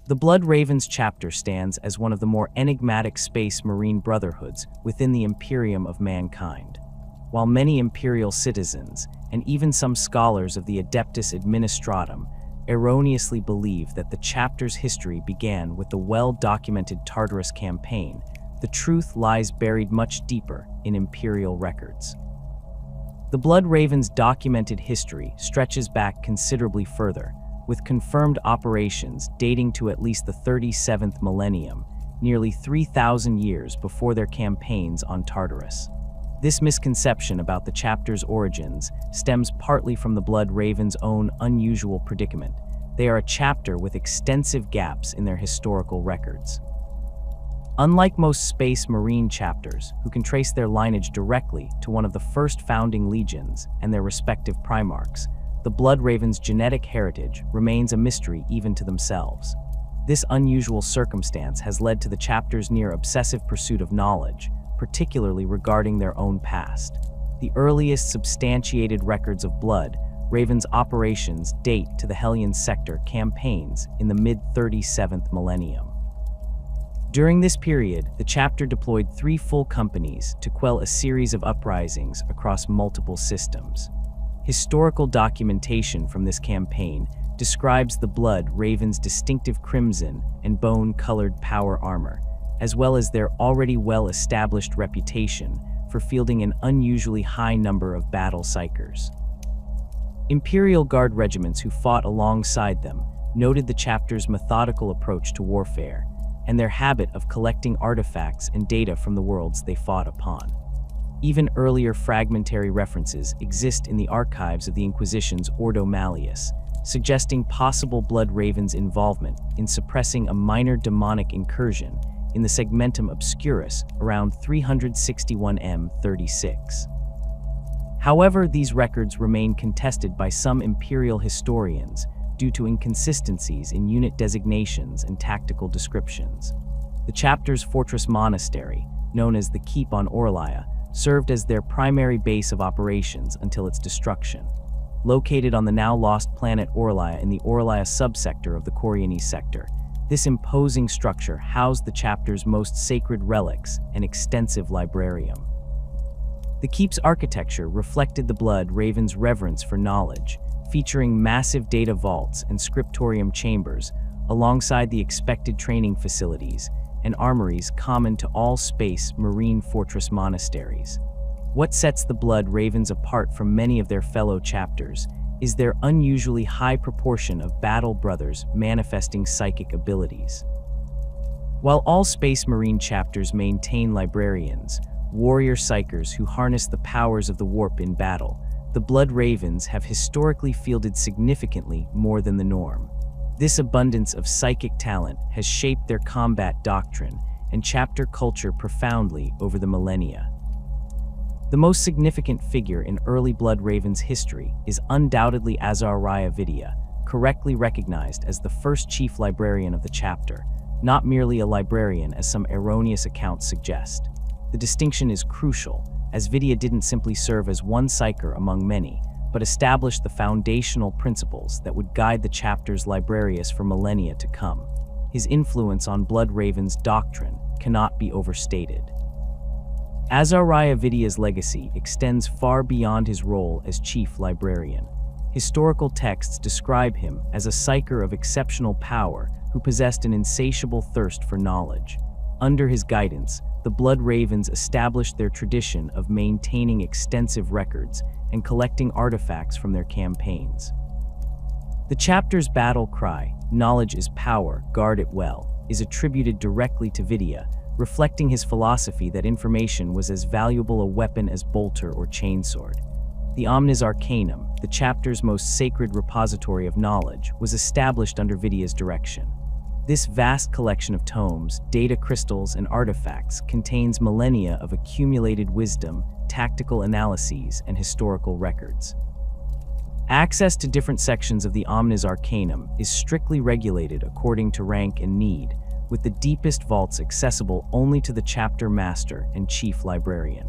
The Blood Ravens chapter stands as one of the more enigmatic space marine brotherhoods within the Imperium of mankind. While many Imperial citizens, and even some scholars of the Adeptus Administratum, erroneously believe that the chapter's history began with the well-documented Tartarus campaign, the truth lies buried much deeper in Imperial records. The Blood Ravens' documented history stretches back considerably further, with confirmed operations dating to at least the 37th millennium, nearly 3,000 years before their campaigns on Tartarus. This misconception about the chapter's origins stems partly from the Blood Ravens' own unusual predicament. They are a chapter with extensive gaps in their historical records. Unlike most Space Marine chapters, who can trace their lineage directly to one of the first founding legions and their respective primarchs, the Blood Ravens' genetic heritage remains a mystery even to themselves. This unusual circumstance has led to the chapter's near-obsessive pursuit of knowledge, particularly regarding their own past. The earliest substantiated records of Blood Ravens' operations date to the Hellion Sector campaigns in the mid-37th millennium. During this period, the chapter deployed 3 full companies to quell a series of uprisings across multiple systems. Historical documentation from this campaign describes the Blood Ravens' distinctive crimson and bone-colored power armor, as well as their already well-established reputation for fielding an unusually high number of battle psykers. Imperial Guard regiments who fought alongside them noted the chapter's methodical approach to warfare and their habit of collecting artifacts and data from the worlds they fought upon. Even earlier fragmentary references exist in the archives of the Inquisition's Ordo Malleus, suggesting possible Blood Ravens' involvement in suppressing a minor demonic incursion in the Segmentum Obscurus around 361 M36. However, these records remain contested by some Imperial historians due to inconsistencies in unit designations and tactical descriptions. The chapter's fortress monastery, known as the Keep on Orlia, served as their primary base of operations until its destruction. Located on the now-lost planet Orlia in the Orlia subsector of the Coriolanese sector, this imposing structure housed the chapter's most sacred relics and extensive librarium. The Keep's architecture reflected the Blood Ravens' reverence for knowledge, featuring massive data vaults and scriptorium chambers, alongside the expected training facilities and armories common to all Space Marine fortress monasteries. What sets the Blood Ravens apart from many of their fellow chapters is their unusually high proportion of battle brothers manifesting psychic abilities. While all Space Marine chapters maintain librarians, warrior psykers who harness the powers of the warp in battle, the Blood Ravens have historically fielded significantly more than the norm. This abundance of psychic talent has shaped their combat doctrine and chapter culture profoundly over the millennia. The most significant figure in early Blood Ravens history is undoubtedly Azariah Vidia, correctly recognized as the first chief librarian of the chapter, not merely a librarian as some erroneous accounts suggest. The distinction is crucial, as Vidia didn't simply serve as one psyker among many, but established the foundational principles that would guide the chapter's librarius for millennia to come. His influence on Blood Ravens' doctrine cannot be overstated. Azariah Vidia's legacy extends far beyond his role as chief librarian. Historical texts describe him as a psyker of exceptional power who possessed an insatiable thirst for knowledge. Under his guidance, the Blood Ravens established their tradition of maintaining extensive records and collecting artifacts from their campaigns. The chapter's battle cry, "Knowledge is power, guard it well," is attributed directly to Vidia, reflecting his philosophy that information was as valuable a weapon as bolter or chainsword. The Omnis Arcanum, the chapter's most sacred repository of knowledge, was established under Vidia's direction. This vast collection of tomes, data crystals, and artifacts contains millennia of accumulated wisdom, tactical analyses, and historical records. Access to different sections of the Omnis Arcanum is strictly regulated according to rank and need, with the deepest vaults accessible only to the chapter master and chief librarian.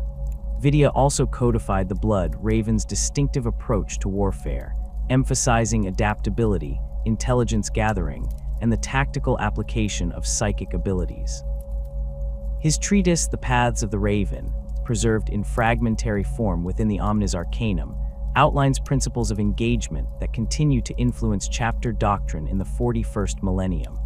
Vidia also codified the Blood Ravens' distinctive approach to warfare, emphasizing adaptability, intelligence gathering, and the tactical application of psychic abilities. His treatise, The Paths of the Raven, preserved in fragmentary form within the Omnis Arcanum, outlines principles of engagement that continue to influence chapter doctrine in the 41st millennium.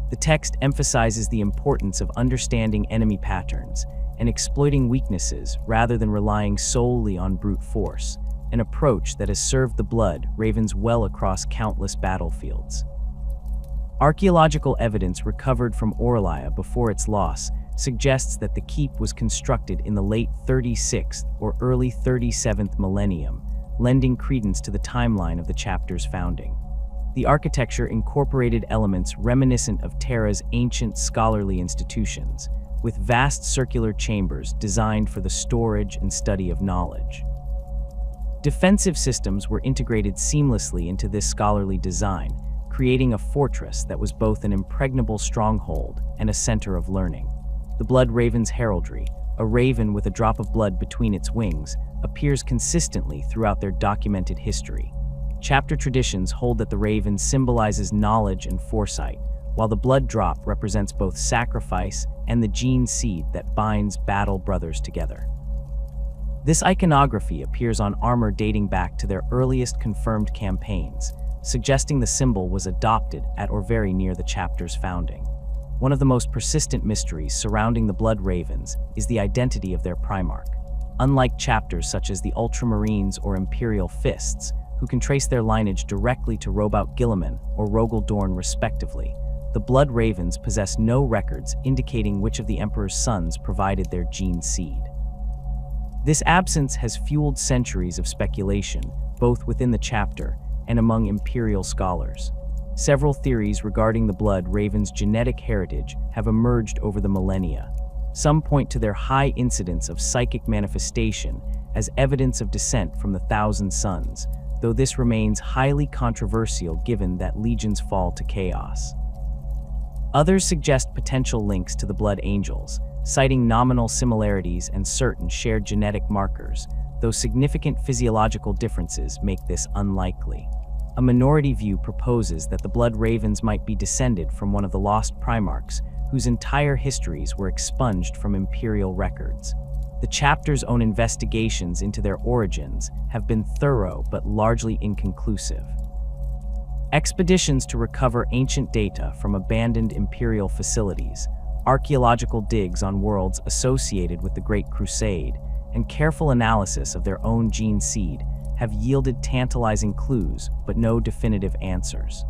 The text emphasizes the importance of understanding enemy patterns and exploiting weaknesses rather than relying solely on brute force, an approach that has served the blood ravens well across countless battlefields. Archaeological evidence recovered from Orlaia before its loss suggests that the keep was constructed in the late 36th or early 37th millennium, lending credence to the timeline of the chapter's founding. The architecture incorporated elements reminiscent of Terra's ancient scholarly institutions, with vast circular chambers designed for the storage and study of knowledge. Defensive systems were integrated seamlessly into this scholarly design, creating a fortress that was both an impregnable stronghold and a center of learning. The Blood Raven's heraldry, a raven with a drop of blood between its wings, appears consistently throughout their documented history. Chapter traditions hold that the raven symbolizes knowledge and foresight, while the blood drop represents both sacrifice and the gene seed that binds battle brothers together. This iconography appears on armor dating back to their earliest confirmed campaigns, suggesting the symbol was adopted at or very near the chapter's founding. One of the most persistent mysteries surrounding the Blood Ravens is the identity of their primarch. Unlike chapters such as the Ultramarines or Imperial Fists, who can trace their lineage directly to Robout Guilliman or Rogel Dorn respectively, the Blood Ravens possess no records indicating which of the Emperor's sons provided their gene seed. This absence has fueled centuries of speculation, both within the chapter and among Imperial scholars. Several theories regarding the Blood Raven's genetic heritage have emerged over the millennia. Some point to their high incidence of psychic manifestation as evidence of descent from the Thousand Sons, though this remains highly controversial given that legions fall to chaos. Others suggest potential links to the Blood Angels, citing nominal similarities and certain shared genetic markers, though significant physiological differences make this unlikely. A minority view proposes that the Blood Ravens might be descended from one of the lost primarchs, whose entire histories were expunged from Imperial records. The chapter's own investigations into their origins have been thorough but largely inconclusive. Expeditions to recover ancient data from abandoned Imperial facilities, archaeological digs on worlds associated with the Great Crusade, and careful analysis of their own gene seed have yielded tantalizing clues but no definitive answers.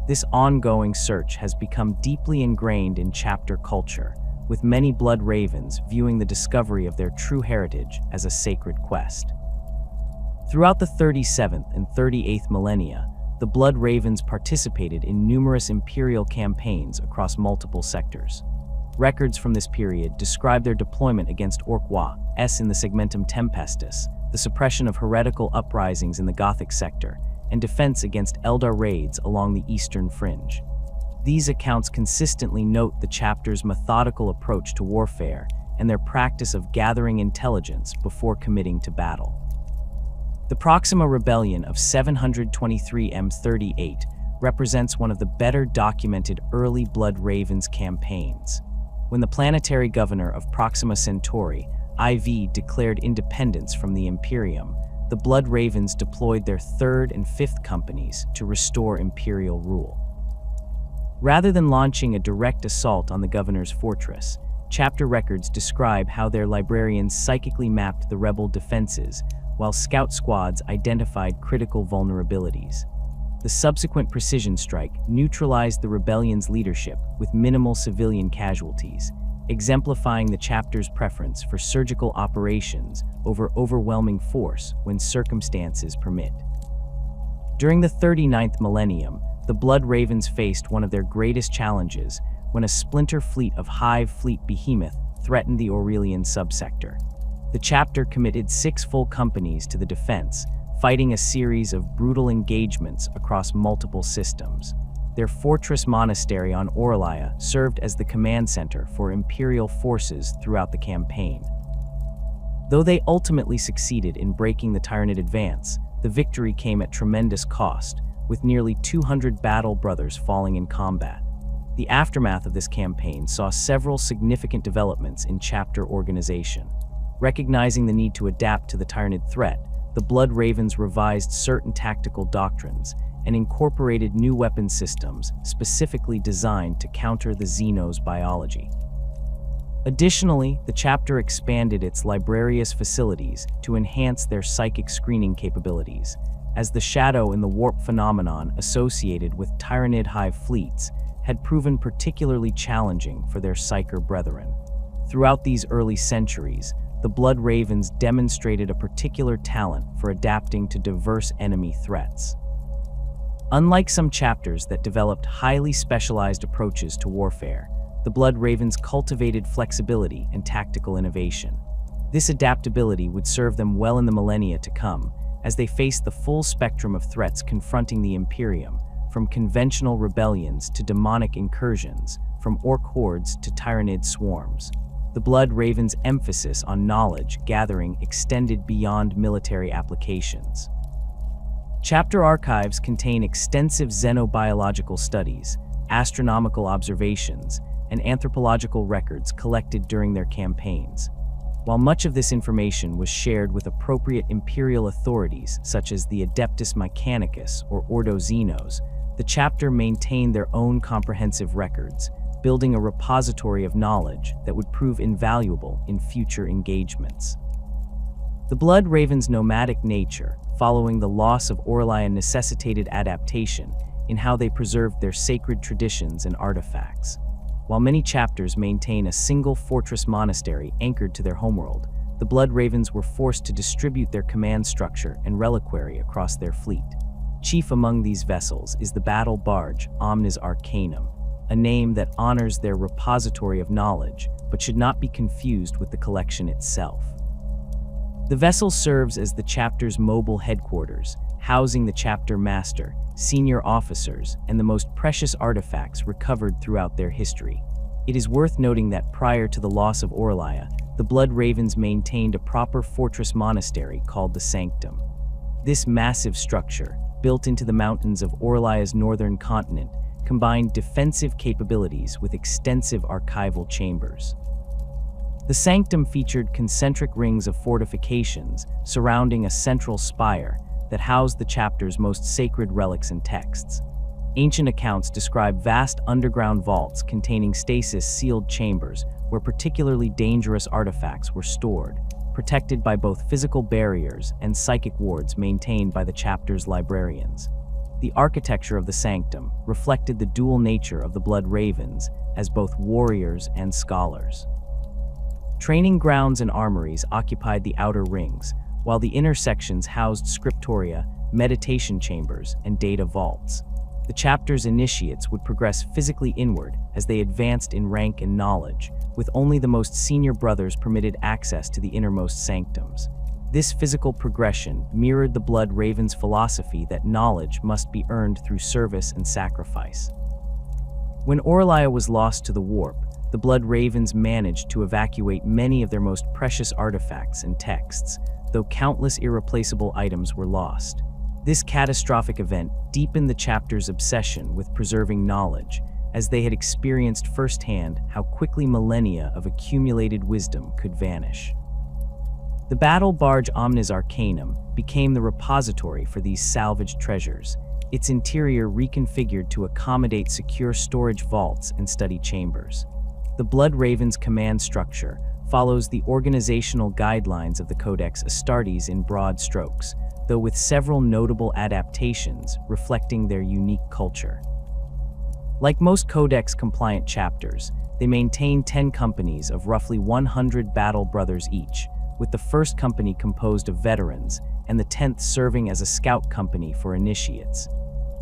This ongoing search has become deeply ingrained in chapter culture, with many Blood Ravens viewing the discovery of their true heritage as a sacred quest. Throughout the 37th and 38th millennia, the Blood Ravens participated in numerous Imperial campaigns across multiple sectors. Records from this period describe their deployment against Orc in the Segmentum Tempestus, the suppression of heretical uprisings in the Gothic sector, and defense against Eldar raids along the eastern fringe. These accounts consistently note the chapter's methodical approach to warfare and their practice of gathering intelligence before committing to battle. The Proxima Rebellion of 723 M38 represents one of the better documented early Blood Ravens campaigns. When the planetary governor of Proxima Centauri, IV, declared independence from the Imperium, the Blood Ravens deployed their 3rd and 5th companies to restore Imperial rule. Rather than launching a direct assault on the governor's fortress, chapter records describe how their librarians psychically mapped the rebel defenses, while scout squads identified critical vulnerabilities. The subsequent precision strike neutralized the rebellion's leadership with minimal civilian casualties, exemplifying the chapter's preference for surgical operations over overwhelming force when circumstances permit. During the 39th millennium, the Blood Ravens faced one of their greatest challenges when a splinter fleet of Hive Fleet Behemoth threatened the Aurelian subsector. The chapter committed 6 full companies to the defense, fighting a series of brutal engagements across multiple systems. Their fortress monastery on Orlaia served as the command center for Imperial forces throughout the campaign. Though they ultimately succeeded in breaking the Tyranid advance, the victory came at tremendous cost, with nearly 200 battle brothers falling in combat. The aftermath of this campaign saw several significant developments in chapter organization. Recognizing the need to adapt to the Tyranid threat, the Blood Ravens revised certain tactical doctrines and incorporated new weapon systems specifically designed to counter the Xenos' biology. Additionally, the chapter expanded its librarius facilities to enhance their psychic screening capabilities, as the shadow and the warp phenomenon associated with Tyranid hive fleets had proven particularly challenging for their psyker brethren. Throughout these early centuries, the Blood Ravens demonstrated a particular talent for adapting to diverse enemy threats. Unlike some chapters that developed highly specialized approaches to warfare, the Blood Ravens cultivated flexibility and tactical innovation. This adaptability would serve them well in the millennia to come, as they faced the full spectrum of threats confronting the Imperium, from conventional rebellions to demonic incursions, from orc hordes to Tyranid swarms. The Blood Ravens' emphasis on knowledge gathering extended beyond military applications. Chapter archives contain extensive xenobiological studies, astronomical observations, and anthropological records collected during their campaigns. While much of this information was shared with appropriate imperial authorities such as the Adeptus Mechanicus or Ordo Xenos, the chapter maintained their own comprehensive records, building a repository of knowledge that would prove invaluable in future engagements. The Blood Ravens' nomadic nature, following the loss of Orlaia, necessitated adaptation in how they preserved their sacred traditions and artifacts. While many chapters maintain a single fortress monastery anchored to their homeworld, the Blood Ravens were forced to distribute their command structure and reliquary across their fleet. Chief among these vessels is the battle barge Omnis Arcanum, a name that honors their repository of knowledge but should not be confused with the collection itself. The vessel serves as the chapter's mobile headquarters, housing the chapter master, senior officers, and the most precious artifacts recovered throughout their history. It is worth noting that prior to the loss of Orlaia, the Blood Ravens maintained a proper fortress monastery called the Sanctum. This massive structure, built into the mountains of Orlaia's northern continent, combined defensive capabilities with extensive archival chambers. The Sanctum featured concentric rings of fortifications surrounding a central spire that housed the chapter's most sacred relics and texts. Ancient accounts describe vast underground vaults containing stasis-sealed chambers where particularly dangerous artifacts were stored, protected by both physical barriers and psychic wards maintained by the chapter's librarians. The architecture of the Sanctum reflected the dual nature of the Blood Ravens as both warriors and scholars. Training grounds and armories occupied the outer rings, while the inner sections housed scriptoria, meditation chambers, and data vaults. The chapter's initiates would progress physically inward as they advanced in rank and knowledge, with only the most senior brothers permitted access to the innermost sanctums. This physical progression mirrored the Blood Ravens' philosophy that knowledge must be earned through service and sacrifice. When Orlaia was lost to the warp, the Blood Ravens managed to evacuate many of their most precious artifacts and texts, though countless irreplaceable items were lost. This catastrophic event deepened the chapter's obsession with preserving knowledge, as they had experienced firsthand how quickly millennia of accumulated wisdom could vanish. The battle barge Omnis Arcanum became the repository for these salvaged treasures, its interior reconfigured to accommodate secure storage vaults and study chambers. The Blood Ravens' command structure follows the organizational guidelines of the Codex Astartes in broad strokes, though with several notable adaptations reflecting their unique culture. Like most Codex-compliant chapters, they maintain 10 companies of roughly 100 battle brothers each, with the first company composed of veterans and the 10th serving as a scout company for initiates.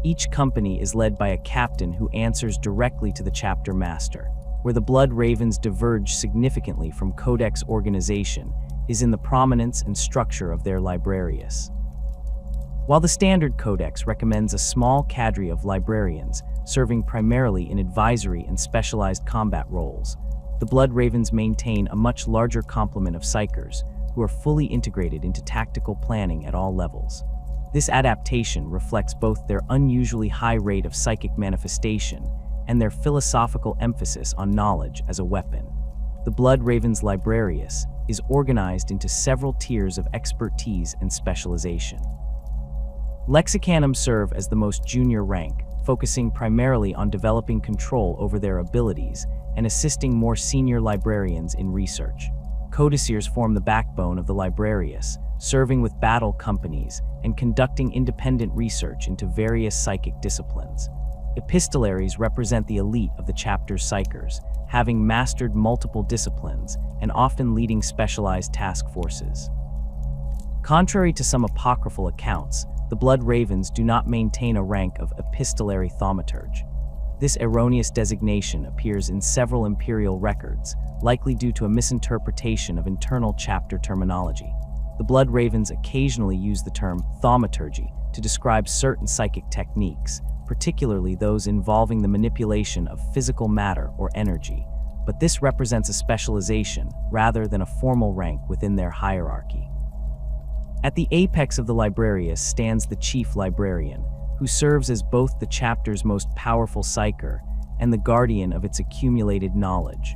Each company is led by a captain who answers directly to the chapter master. Where the Blood Ravens diverge significantly from Codex organization is in the prominence and structure of their librarius. While the standard Codex recommends a small cadre of librarians serving primarily in advisory and specialized combat roles, the Blood Ravens maintain a much larger complement of psykers who are fully integrated into tactical planning at all levels. This adaptation reflects both their unusually high rate of psychic manifestation and their philosophical emphasis on knowledge as a weapon. The Blood Raven's Librarius is organized into several tiers of expertise and specialization. Lexicanum serve as the most junior rank, focusing primarily on developing control over their abilities and assisting more senior librarians in research. Codicers form the backbone of the Librarius, serving with battle companies and conducting independent research into various psychic disciplines. Epistolaries represent the elite of the chapter's psykers, having mastered multiple disciplines and often leading specialized task forces. Contrary to some apocryphal accounts, the Blood Ravens do not maintain a rank of epistolary thaumaturge. This erroneous designation appears in several imperial records, likely due to a misinterpretation of internal chapter terminology. The Blood Ravens occasionally use the term thaumaturgy to describe certain psychic techniques, particularly those involving the manipulation of physical matter or energy, but this represents a specialization rather than a formal rank within their hierarchy. At the apex of the Librarius stands the Chief Librarian, who serves as both the chapter's most powerful psyker and the guardian of its accumulated knowledge.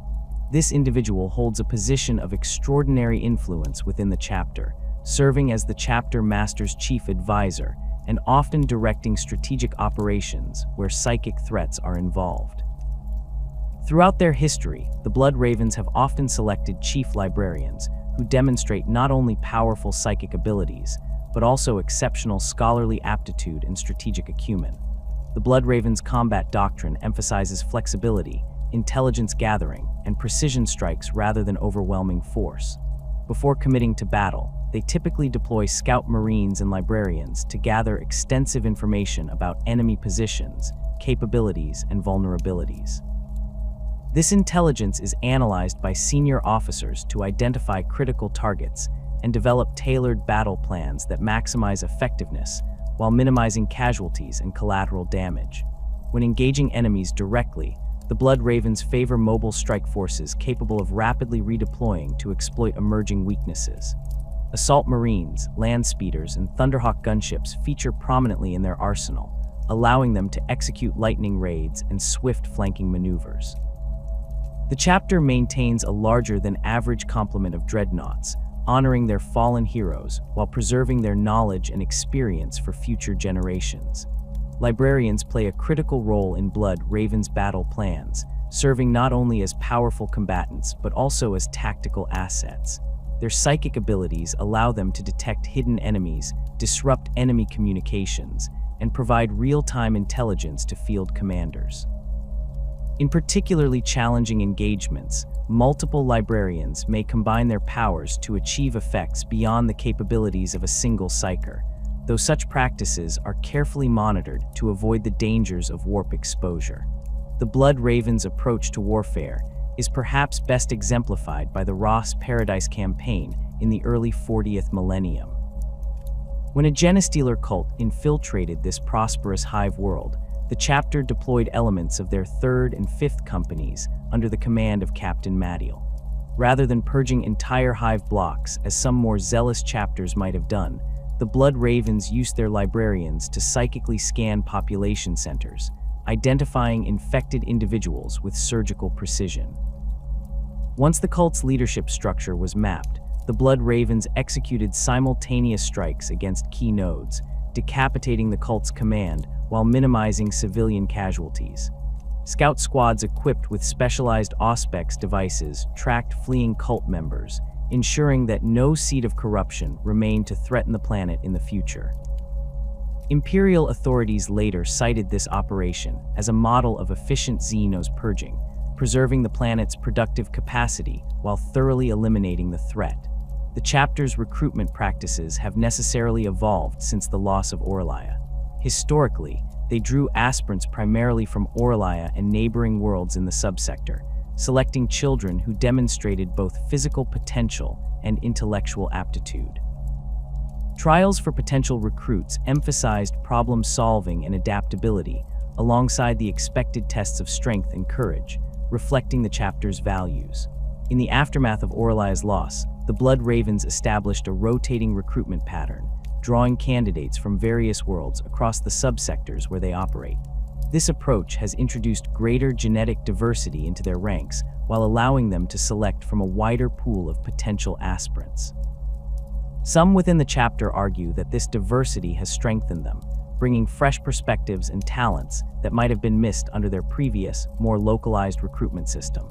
This individual holds a position of extraordinary influence within the chapter, serving as the chapter master's chief advisor and often directing strategic operations where psychic threats are involved. Throughout their history, the Blood Ravens have often selected chief librarians who demonstrate not only powerful psychic abilities, but also exceptional scholarly aptitude and strategic acumen. The Blood Raven's combat doctrine emphasizes flexibility, intelligence gathering, and precision strikes rather than overwhelming force. Before committing to battle, they typically deploy scout marines and librarians to gather extensive information about enemy positions, capabilities, and vulnerabilities. This intelligence is analyzed by senior officers to identify critical targets and develop tailored battle plans that maximize effectiveness while minimizing casualties and collateral damage. When engaging enemies directly, the Blood Ravens favor mobile strike forces capable of rapidly redeploying to exploit emerging weaknesses. Assault marines, land speeders, and Thunderhawk gunships feature prominently in their arsenal, allowing them to execute lightning raids and swift flanking maneuvers. The chapter maintains a larger-than-average complement of dreadnoughts, honoring their fallen heroes while preserving their knowledge and experience for future generations. Librarians play a critical role in Blood Raven's battle plans, serving not only as powerful combatants but also as tactical assets. Their psychic abilities allow them to detect hidden enemies, disrupt enemy communications, and provide real-time intelligence to field commanders. In particularly challenging engagements, multiple librarians may combine their powers to achieve effects beyond the capabilities of a single psyker, though such practices are carefully monitored to avoid the dangers of warp exposure. The Blood Raven's approach to warfare is perhaps best exemplified by the Ross Paradise campaign in the early 40th millennium. When a Genestealer cult infiltrated this prosperous hive world, the chapter deployed elements of their 3rd and 5th companies under the command of Captain Madiel. Rather than purging entire hive blocks, as some more zealous chapters might have done, the Blood Ravens used their librarians to psychically scan population centers, identifying infected individuals with surgical precision. Once the cult's leadership structure was mapped, the Blood Ravens executed simultaneous strikes against key nodes, decapitating the cult's command while minimizing civilian casualties. Scout squads equipped with specialized Auspex devices tracked fleeing cult members, ensuring that no seed of corruption remained to threaten the planet in the future. Imperial authorities later cited this operation as a model of efficient Xenos purging, preserving the planet's productive capacity while thoroughly eliminating the threat. The chapter's recruitment practices have necessarily evolved since the loss of Orlia. Historically, they drew aspirants primarily from Orlia and neighboring worlds in the subsector, selecting children who demonstrated both physical potential and intellectual aptitude. Trials for potential recruits emphasized problem-solving and adaptability, alongside the expected tests of strength and courage, reflecting the chapter's values. In the aftermath of Orlia's loss, the Blood Ravens established a rotating recruitment pattern, drawing candidates from various worlds across the subsectors where they operate. This approach has introduced greater genetic diversity into their ranks while allowing them to select from a wider pool of potential aspirants. Some within the chapter argue that this diversity has strengthened them, bringing fresh perspectives and talents that might have been missed under their previous, more localized recruitment system.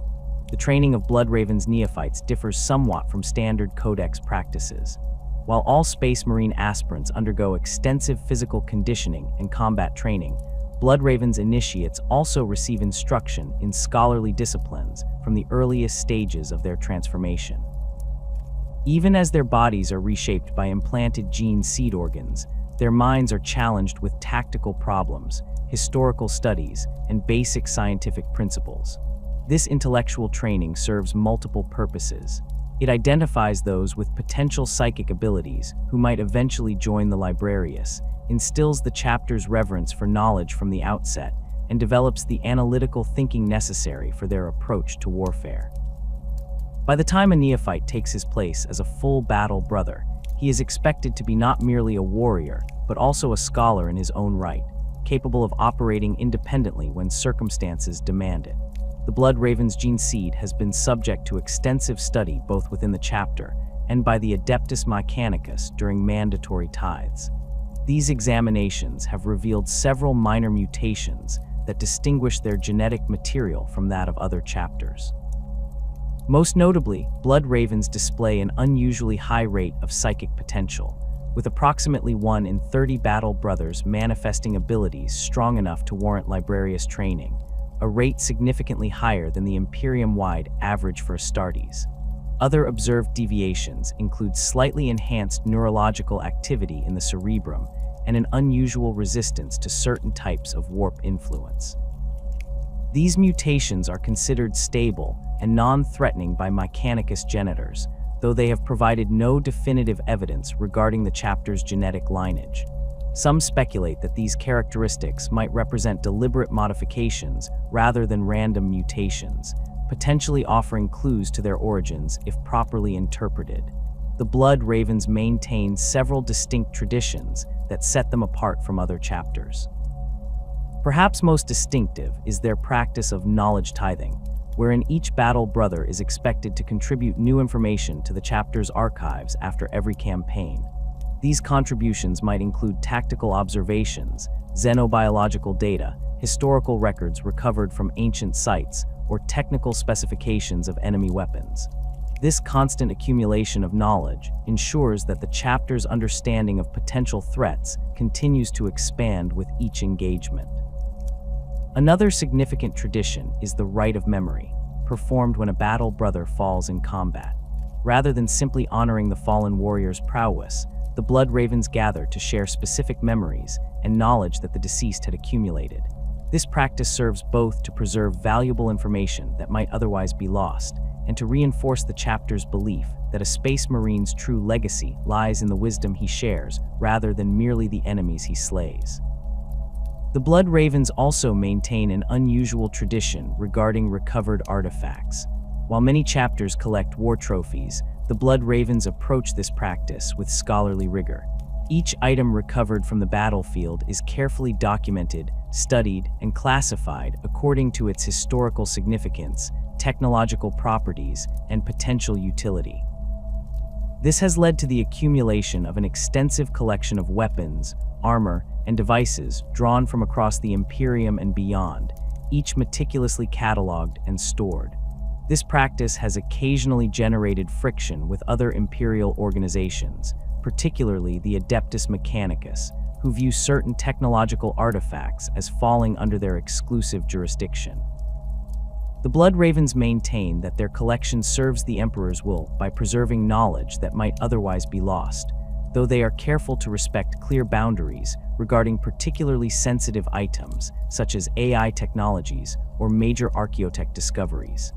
The training of Bloodraven's neophytes differs somewhat from standard codex practices. While all Space Marine aspirants undergo extensive physical conditioning and combat training, Bloodraven's initiates also receive instruction in scholarly disciplines from the earliest stages of their transformation. Even as their bodies are reshaped by implanted gene seed organs, their minds are challenged with tactical problems, historical studies, and basic scientific principles. This intellectual training serves multiple purposes. It identifies those with potential psychic abilities who might eventually join the Librarius, instills the chapter's reverence for knowledge from the outset, and develops the analytical thinking necessary for their approach to warfare. By the time a neophyte takes his place as a full battle brother, he is expected to be not merely a warrior, but also a scholar in his own right, capable of operating independently when circumstances demand it. The Bloodraven's gene seed has been subject to extensive study both within the chapter and by the Adeptus Mechanicus during mandatory tithes. These examinations have revealed several minor mutations that distinguish their genetic material from that of other chapters. Most notably, Bloodravens display an unusually high rate of psychic potential, with approximately 1 in 30 battle brothers manifesting abilities strong enough to warrant Librarius training, a rate significantly higher than the Imperium-wide average for Astartes. Other observed deviations include slightly enhanced neurological activity in the cerebrum and an unusual resistance to certain types of warp influence. These mutations are considered stable and non-threatening by Mechanicus genitors, though they have provided no definitive evidence regarding the chapter's genetic lineage. Some speculate that these characteristics might represent deliberate modifications rather than random mutations, potentially offering clues to their origins if properly interpreted. The Bloodravens maintain several distinct traditions that set them apart from other chapters. Perhaps most distinctive is their practice of knowledge tithing, wherein each battle brother is expected to contribute new information to the chapter's archives after every campaign. These contributions might include tactical observations, xenobiological data, historical records recovered from ancient sites, or technical specifications of enemy weapons. This constant accumulation of knowledge ensures that the chapter's understanding of potential threats continues to expand with each engagement. Another significant tradition is the rite of memory, performed when a battle brother falls in combat. Rather than simply honoring the fallen warrior's prowess, the Bloodravens gather to share specific memories and knowledge that the deceased had accumulated. This practice serves both to preserve valuable information that might otherwise be lost and to reinforce the chapter's belief that a Space Marine's true legacy lies in the wisdom he shares rather than merely the enemies he slays. The Bloodravens also maintain an unusual tradition regarding recovered artifacts. While many chapters collect war trophies, the Bloodravens approach this practice with scholarly rigor. Each item recovered from the battlefield is carefully documented, studied, and classified according to its historical significance, technological properties, and potential utility. This has led to the accumulation of an extensive collection of weapons, armor, and devices drawn from across the Imperium and beyond, each meticulously cataloged and stored. This practice has occasionally generated friction with other Imperial organizations, particularly the Adeptus Mechanicus, who view certain technological artifacts as falling under their exclusive jurisdiction. The Bloodravens maintain that their collection serves the Emperor's will by preserving knowledge that might otherwise be lost, though they are careful to respect clear boundaries regarding particularly sensitive items such as AI technologies or major archaeotech discoveries.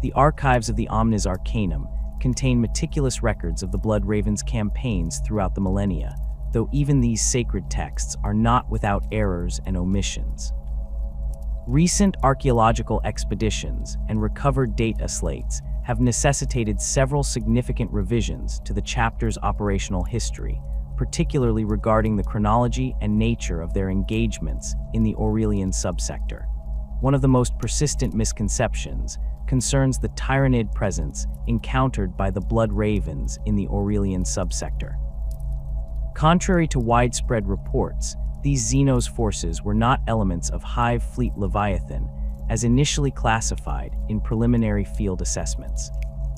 The archives of the Omnis Arcanum contain meticulous records of the Bloodravens' campaigns throughout the millennia, though even these sacred texts are not without errors and omissions. Recent archaeological expeditions and recovered data slates have necessitated several significant revisions to the chapter's operational history, particularly regarding the chronology and nature of their engagements in the Aurelian subsector. One of the most persistent misconceptions concerns the tyrannid presence encountered by the Blood Ravens in the Aurelian subsector. Contrary to widespread reports, these Xenos forces were not elements of Hive Fleet Leviathan, as initially classified in preliminary field assessments.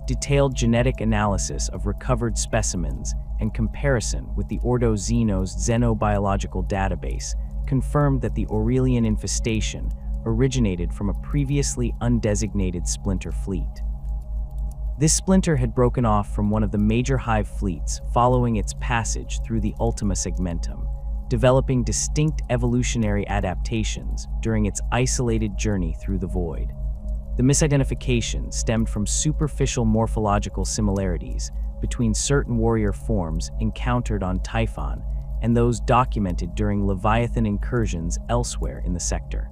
Detailed genetic analysis of recovered specimens and comparison with the Ordo Xenos xenobiological database confirmed that the Aurelian infestation originated from a previously undesignated splinter fleet. This splinter had broken off from one of the major Hive fleets following its passage through the Ultima Segmentum, developing distinct evolutionary adaptations during its isolated journey through the void. The misidentification stemmed from superficial morphological similarities between certain warrior forms encountered on Typhon and those documented during Leviathan incursions elsewhere in the sector.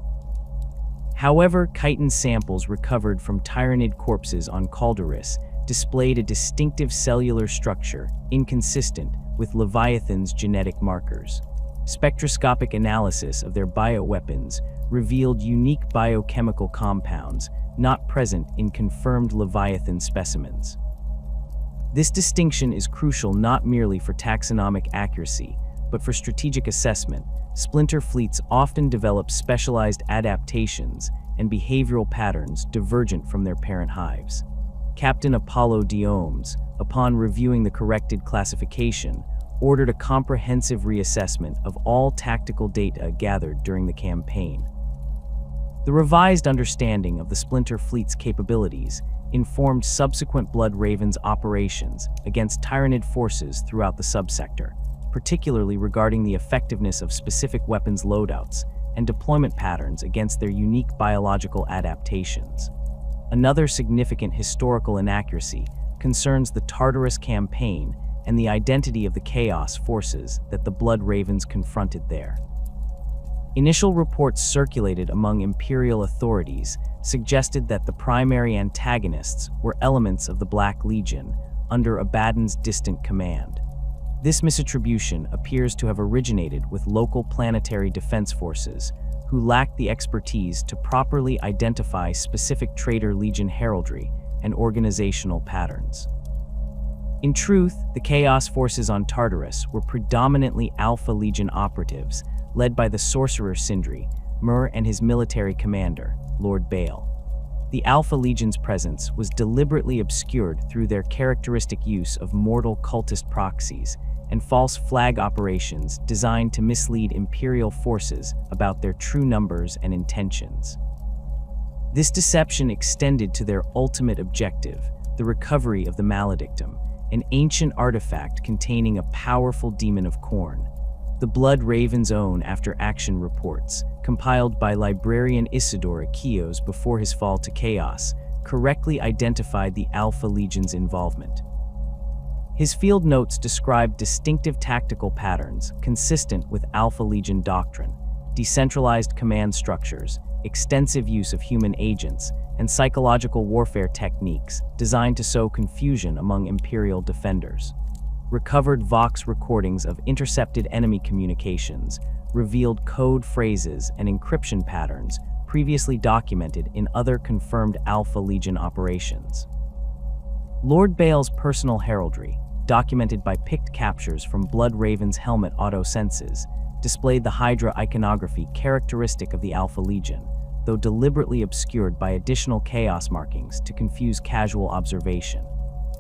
However, chitin samples recovered from tyrannid corpses on Calderis displayed a distinctive cellular structure inconsistent with Leviathan's genetic markers. Spectroscopic analysis of their bioweapons revealed unique biochemical compounds not present in confirmed Leviathan specimens. This distinction is crucial not merely for taxonomic accuracy, but for strategic assessment. Splinter fleets often develop specialized adaptations and behavioral patterns divergent from their parent hives. Captain Apollo Diomes, upon reviewing the corrected classification, ordered a comprehensive reassessment of all tactical data gathered during the campaign. The revised understanding of the Splinter Fleet's capabilities informed subsequent Blood Ravens operations against tyrannid forces throughout the subsector, particularly regarding the effectiveness of specific weapons loadouts and deployment patterns against their unique biological adaptations. Another significant historical inaccuracy concerns the Tartarus campaign and the identity of the Chaos forces that the Blood Ravens confronted there. Initial reports circulated among Imperial authorities suggested that the primary antagonists were elements of the Black Legion under Abaddon's distant command. This misattribution appears to have originated with local planetary defense forces who lacked the expertise to properly identify specific Traitor Legion heraldry and organizational patterns. In truth, the Chaos forces on Tartarus were predominantly Alpha Legion operatives led by the sorcerer Sindri, Mur and his military commander, Lord Baal. The Alpha Legion's presence was deliberately obscured through their characteristic use of mortal cultist proxies and false flag operations designed to mislead Imperial forces about their true numbers and intentions. This deception extended to their ultimate objective, the recovery of the Maledictum, an ancient artifact containing a powerful demon of Khorne. The Blood Raven's own after-action reports, compiled by librarian Isidore Akios before his fall to Chaos, correctly identified the Alpha Legion's involvement. His field notes described distinctive tactical patterns consistent with Alpha Legion doctrine, decentralized command structures, extensive use of human agents, and psychological warfare techniques designed to sow confusion among Imperial defenders. Recovered Vox recordings of intercepted enemy communications revealed code phrases and encryption patterns previously documented in other confirmed Alpha Legion operations. Lord Baal's personal heraldry, documented by picked captures from Blood Raven's helmet auto-senses, displayed the Hydra iconography characteristic of the Alpha Legion, though deliberately obscured by additional Chaos markings to confuse casual observation.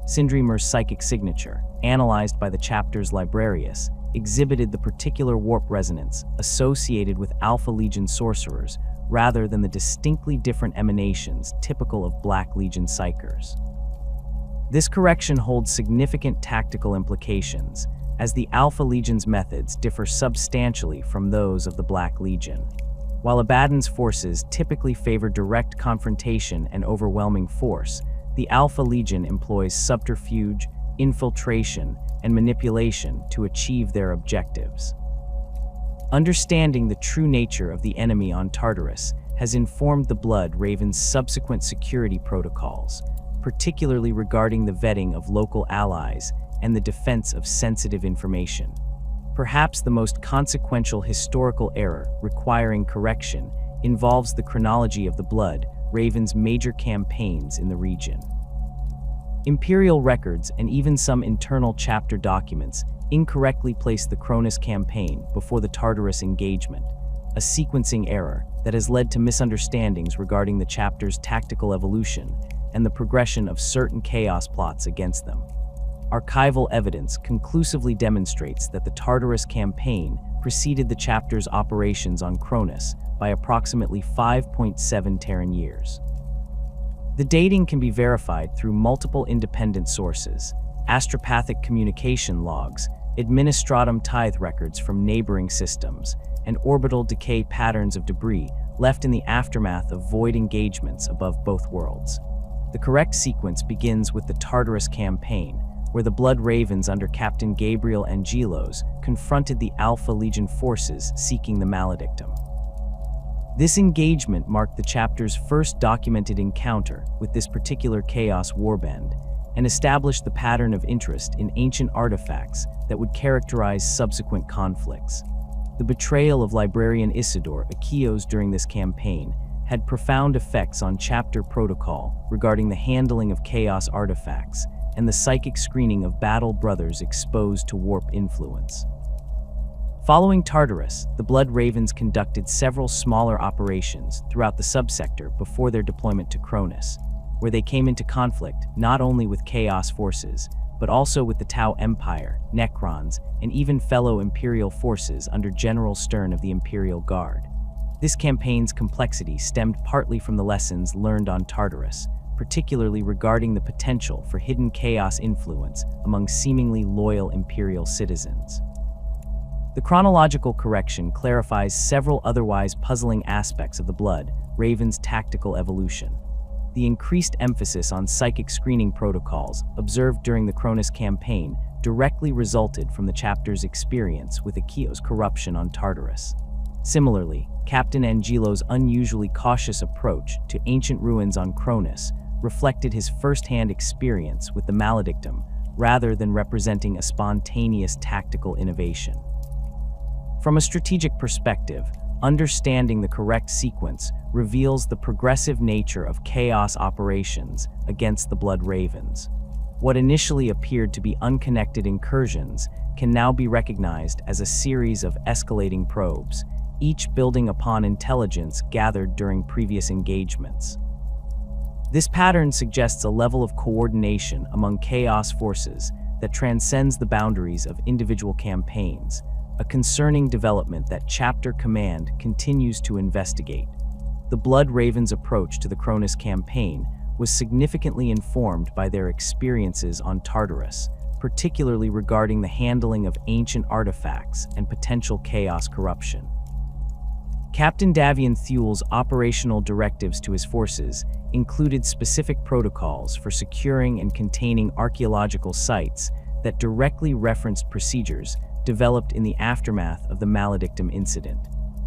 Sindri Mur's psychic signature, analyzed by the chapter's librarius, exhibited the particular warp resonance associated with Alpha Legion sorcerers rather than the distinctly different emanations typical of Black Legion psykers. This correction holds significant tactical implications, as the Alpha Legion's methods differ substantially from those of the Black Legion. While Abaddon's forces typically favor direct confrontation and overwhelming force, the Alpha Legion employs subterfuge, infiltration, and manipulation to achieve their objectives. Understanding the true nature of the enemy on Tartarus has informed the Blood Raven's subsequent security protocols, particularly regarding the vetting of local allies and the defense of sensitive information. Perhaps the most consequential historical error requiring correction involves the chronology of the Blood Raven's major campaigns in the region. Imperial records and even some internal chapter documents incorrectly place the Cronus campaign before the Tartarus engagement, a sequencing error that has led to misunderstandings regarding the chapter's tactical evolution and the progression of certain chaos plots against them. Archival evidence conclusively demonstrates that the Tartarus campaign preceded the chapter's operations on Cronus by approximately 5.7 Terran years. The dating can be verified through multiple independent sources: astropathic communication logs, administratum tithe records from neighboring systems, and orbital decay patterns of debris left in the aftermath of void engagements above both worlds. The correct sequence begins with the Tartarus campaign, where the Blood Ravens under Captain Gabriel Angelos confronted the Alpha Legion forces seeking the Maledictum. This engagement marked the chapter's first documented encounter with this particular Chaos Warband, and established the pattern of interest in ancient artifacts that would characterize subsequent conflicts. The betrayal of librarian Isidore Achios during this campaign had profound effects on chapter protocol regarding the handling of chaos artifacts and the psychic screening of battle brothers exposed to warp influence. Following Tartarus, the Blood Ravens conducted several smaller operations throughout the subsector before their deployment to Cronus, where they came into conflict not only with Chaos forces, but also with the Tau Empire, Necrons, and even fellow Imperial forces under General Stern of the Imperial Guard. This campaign's complexity stemmed partly from the lessons learned on Tartarus, particularly regarding the potential for hidden chaos influence among seemingly loyal Imperial citizens. The chronological correction clarifies several otherwise puzzling aspects of the Blood Raven's tactical evolution. The increased emphasis on psychic screening protocols observed during the Cronus campaign directly resulted from the chapter's experience with Achios' corruption on Tartarus. Similarly, Captain Angelo's unusually cautious approach to ancient ruins on Cronus reflected his first-hand experience with the Maledictum rather than representing a spontaneous tactical innovation. From a strategic perspective, understanding the correct sequence reveals the progressive nature of chaos operations against the Blood Ravens. What initially appeared to be unconnected incursions can now be recognized as a series of escalating probes, each building upon intelligence gathered during previous engagements. This pattern suggests a level of coordination among chaos forces that transcends the boundaries of individual campaigns, a concerning development that Chapter Command continues to investigate. The Blood Ravens' approach to the Cronus campaign was significantly informed by their experiences on Tartarus, particularly regarding the handling of ancient artifacts and potential chaos corruption. Captain Davian Thewel's operational directives to his forces included specific protocols for securing and containing archaeological sites that directly referenced procedures developed in the aftermath of the Maledictum incident.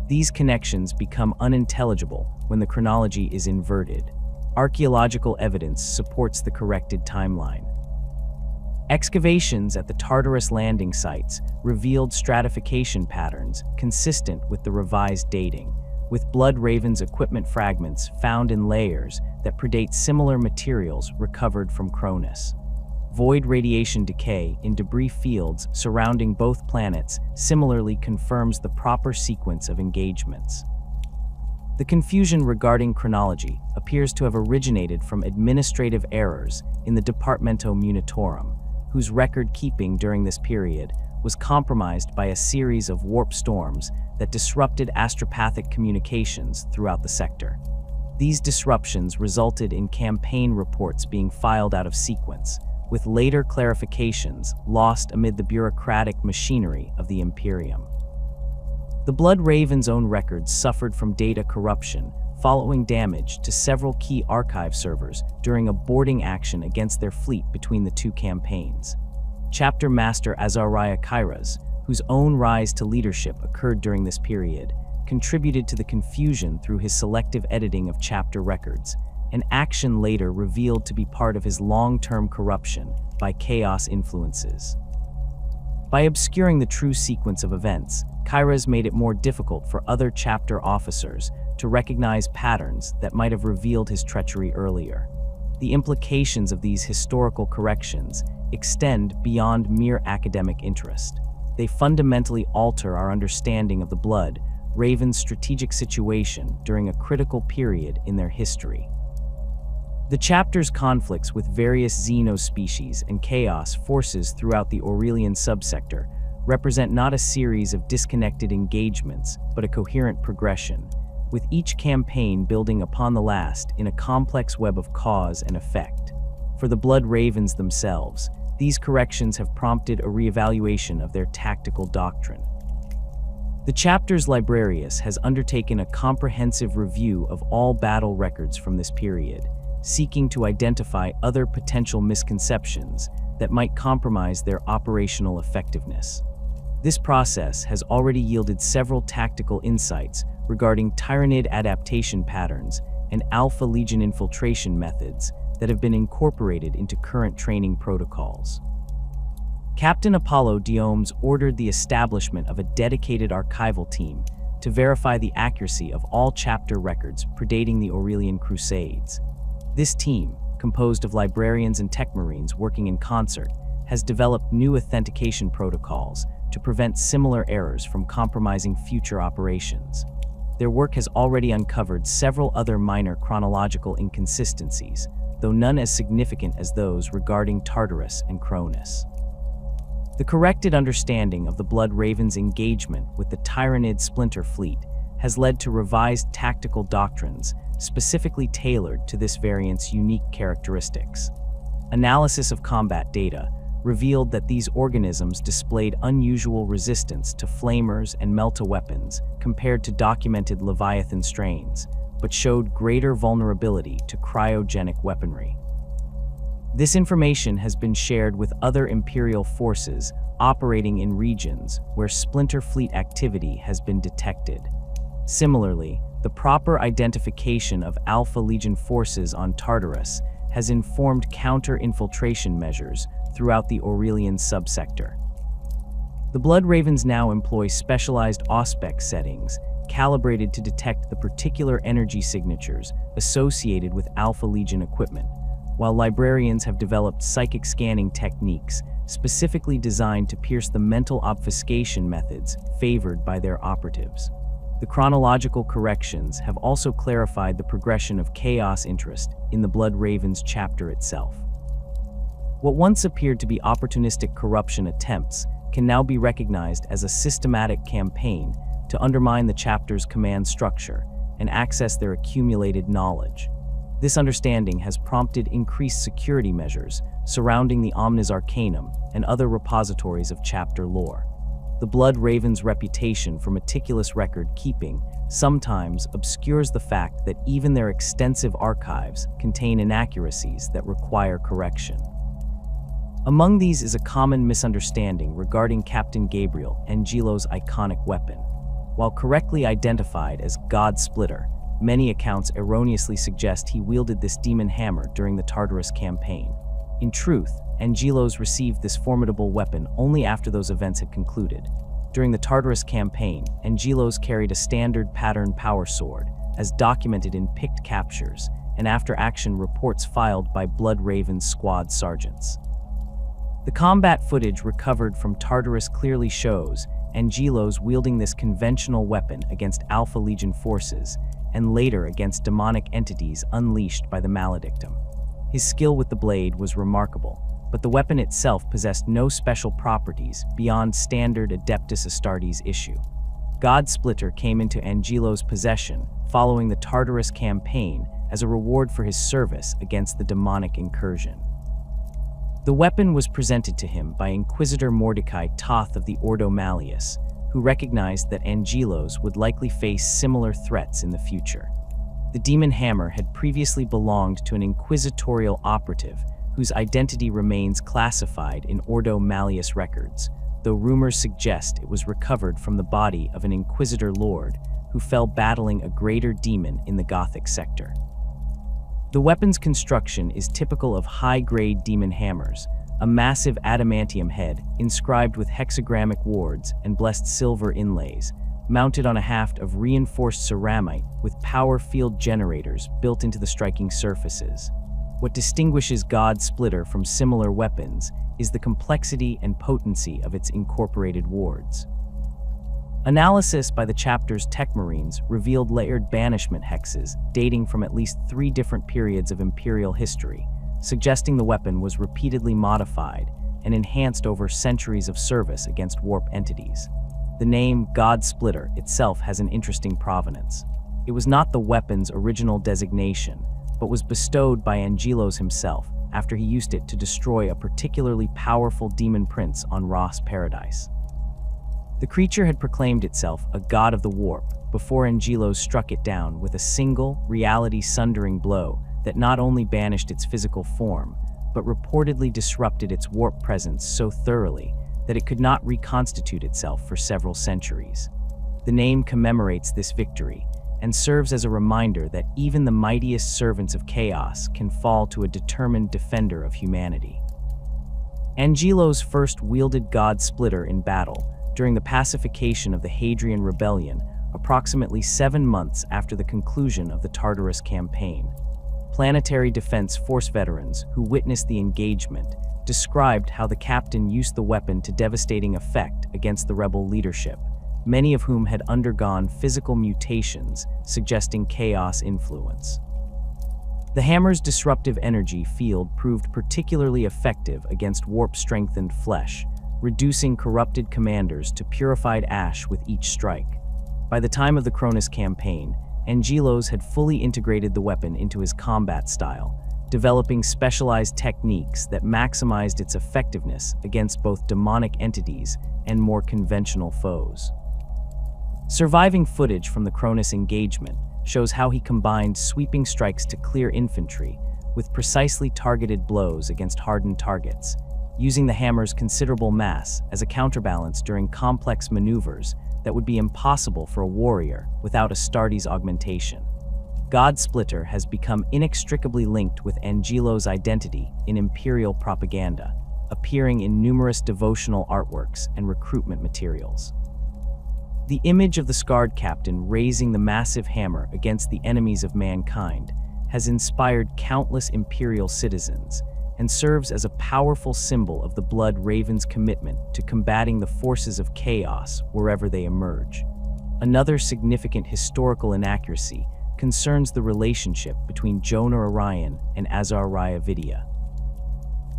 These connections become unintelligible when the chronology is inverted. Archaeological evidence supports the corrected timeline. Excavations at the Tartarus landing sites revealed stratification patterns consistent with the revised dating, with Blood Raven's equipment fragments found in layers that predate similar materials recovered from Cronus. Void radiation decay in debris fields surrounding both planets similarly confirms the proper sequence of engagements. The confusion regarding chronology appears to have originated from administrative errors in the Departamento Munitorum, whose record-keeping during this period was compromised by a series of warp storms that disrupted astropathic communications throughout the sector. These disruptions resulted in campaign reports being filed out of sequence, with later clarifications lost amid the bureaucratic machinery of the Imperium. The Blood Raven's own records suffered from data corruption following damage to several key archive servers during a boarding action against their fleet between the two campaigns. Chapter Master Azariah Kairas, whose own rise to leadership occurred during this period, contributed to the confusion through his selective editing of chapter records, an action later revealed to be part of his long-term corruption by chaos influences. By obscuring the true sequence of events, Kyra's made it more difficult for other chapter officers to recognize patterns that might have revealed his treachery earlier. The implications of these historical corrections extend beyond mere academic interest. They fundamentally alter our understanding of the Blood Raven's strategic situation during a critical period in their history. The chapter's conflicts with various xeno-species and chaos forces throughout the Aurelian subsector represent not a series of disconnected engagements, but a coherent progression, with each campaign building upon the last in a complex web of cause and effect. For the Blood Ravens themselves, these corrections have prompted a reevaluation of their tactical doctrine. The chapter's librarius has undertaken a comprehensive review of all battle records from this period, seeking to identify other potential misconceptions that might compromise their operational effectiveness. This process has already yielded several tactical insights regarding Tyrannid adaptation patterns and Alpha Legion infiltration methods that have been incorporated into current training protocols. Captain Apollo Diomes ordered the establishment of a dedicated archival team to verify the accuracy of all chapter records predating the Aurelian Crusades. This team, composed of librarians and tech marines working in concert, has developed new authentication protocols to prevent similar errors from compromising future operations. Their work has already uncovered several other minor chronological inconsistencies, though none as significant as those regarding Tartarus and Cronus. The corrected understanding of the Blood Raven's engagement with the Tyrannid Splinter Fleet has led to revised tactical doctrines specifically tailored to this variant's unique characteristics. Analysis of combat data revealed that these organisms displayed unusual resistance to flamers and melta-weapons compared to documented Leviathan strains, but showed greater vulnerability to cryogenic weaponry. This information has been shared with other Imperial forces operating in regions where Splinter Fleet activity has been detected. Similarly, the proper identification of Alpha Legion forces on Tartarus has informed counter-infiltration measures throughout the Aurelian subsector. The Blood Ravens now employ specialized auspex settings calibrated to detect the particular energy signatures associated with Alpha Legion equipment, while librarians have developed psychic scanning techniques specifically designed to pierce the mental obfuscation methods favored by their operatives. The chronological corrections have also clarified the progression of chaos interest in the Blood Ravens chapter itself. What once appeared to be opportunistic corruption attempts can now be recognized as a systematic campaign to undermine the chapter's command structure and access their accumulated knowledge. This understanding has prompted increased security measures surrounding the Omnis Arcanum and other repositories of chapter lore. The Blood Raven's reputation for meticulous record-keeping sometimes obscures the fact that even their extensive archives contain inaccuracies that require correction. Among these is a common misunderstanding regarding Captain Gabriel Angelo's iconic weapon. While correctly identified as God Splitter, many accounts erroneously suggest he wielded this demon hammer during the Tartarus campaign. In truth, Angelos received this formidable weapon only after those events had concluded. During the Tartarus campaign, Angelos carried a standard pattern power sword, as documented in picked captures and after-action reports filed by Blood Raven's squad sergeants. The combat footage recovered from Tartarus clearly shows Angelos wielding this conventional weapon against Alpha Legion forces and later against demonic entities unleashed by the Maledictum. His skill with the blade was remarkable, but the weapon itself possessed no special properties beyond standard Adeptus Astartes issue. God Splitter came into Angelos' possession following the Tartarus campaign as a reward for his service against the demonic incursion. The weapon was presented to him by Inquisitor Mordecai Toth of the Ordo Malleus, who recognized that Angelos would likely face similar threats in the future. The demon hammer had previously belonged to an inquisitorial operative whose identity remains classified in Ordo Malleus records, though rumors suggest it was recovered from the body of an Inquisitor Lord who fell battling a greater demon in the Gothic sector. The weapon's construction is typical of high-grade demon hammers, a massive adamantium head inscribed with hexagrammic wards and blessed silver inlays, mounted on a haft of reinforced ceramite with power field generators built into the striking surfaces. What distinguishes God Splitter from similar weapons is the complexity and potency of its incorporated wards. Analysis by the chapter's tech marines revealed layered banishment hexes dating from at least 3 different periods of Imperial history, suggesting the weapon was repeatedly modified and enhanced over centuries of service against warp entities. The name God Splitter itself has an interesting provenance. It was not the weapon's original designation, but was bestowed by Angelos himself after he used it to destroy a particularly powerful demon prince on Ross Paradise. The creature had proclaimed itself a god of the warp before Angelos struck it down with a single, reality-sundering blow that not only banished its physical form, but reportedly disrupted its warp presence so thoroughly that it could not reconstitute itself for several centuries. The name commemorates this victory and serves as a reminder that even the mightiest servants of chaos can fall to a determined defender of humanity. Angelos first wielded God Splitter in battle during the pacification of the Hadrian Rebellion, approximately 7 months after the conclusion of the Tartarus campaign. Planetary Defense Force veterans who witnessed the engagement described how the captain used the weapon to devastating effect against the rebel leadership, many of whom had undergone physical mutations suggesting chaos influence. The hammer's disruptive energy field proved particularly effective against warp-strengthened flesh, reducing corrupted commanders to purified ash with each strike. By the time of the Cronus campaign, Angelos had fully integrated the weapon into his combat style, developing specialized techniques that maximized its effectiveness against both demonic entities and more conventional foes. Surviving footage from the Cronus engagement shows how he combined sweeping strikes to clear infantry with precisely targeted blows against hardened targets, using the hammer's considerable mass as a counterbalance during complex maneuvers that would be impossible for a warrior without Astartes augmentation. God Splitter has become inextricably linked with Angelos' identity in Imperial propaganda, appearing in numerous devotional artworks and recruitment materials. The image of the scarred captain raising the massive hammer against the enemies of mankind has inspired countless Imperial citizens and serves as a powerful symbol of the Blood Raven's commitment to combating the forces of chaos wherever they emerge. Another significant historical inaccuracy concerns the relationship between Jonah Orion and Azariah Vidya.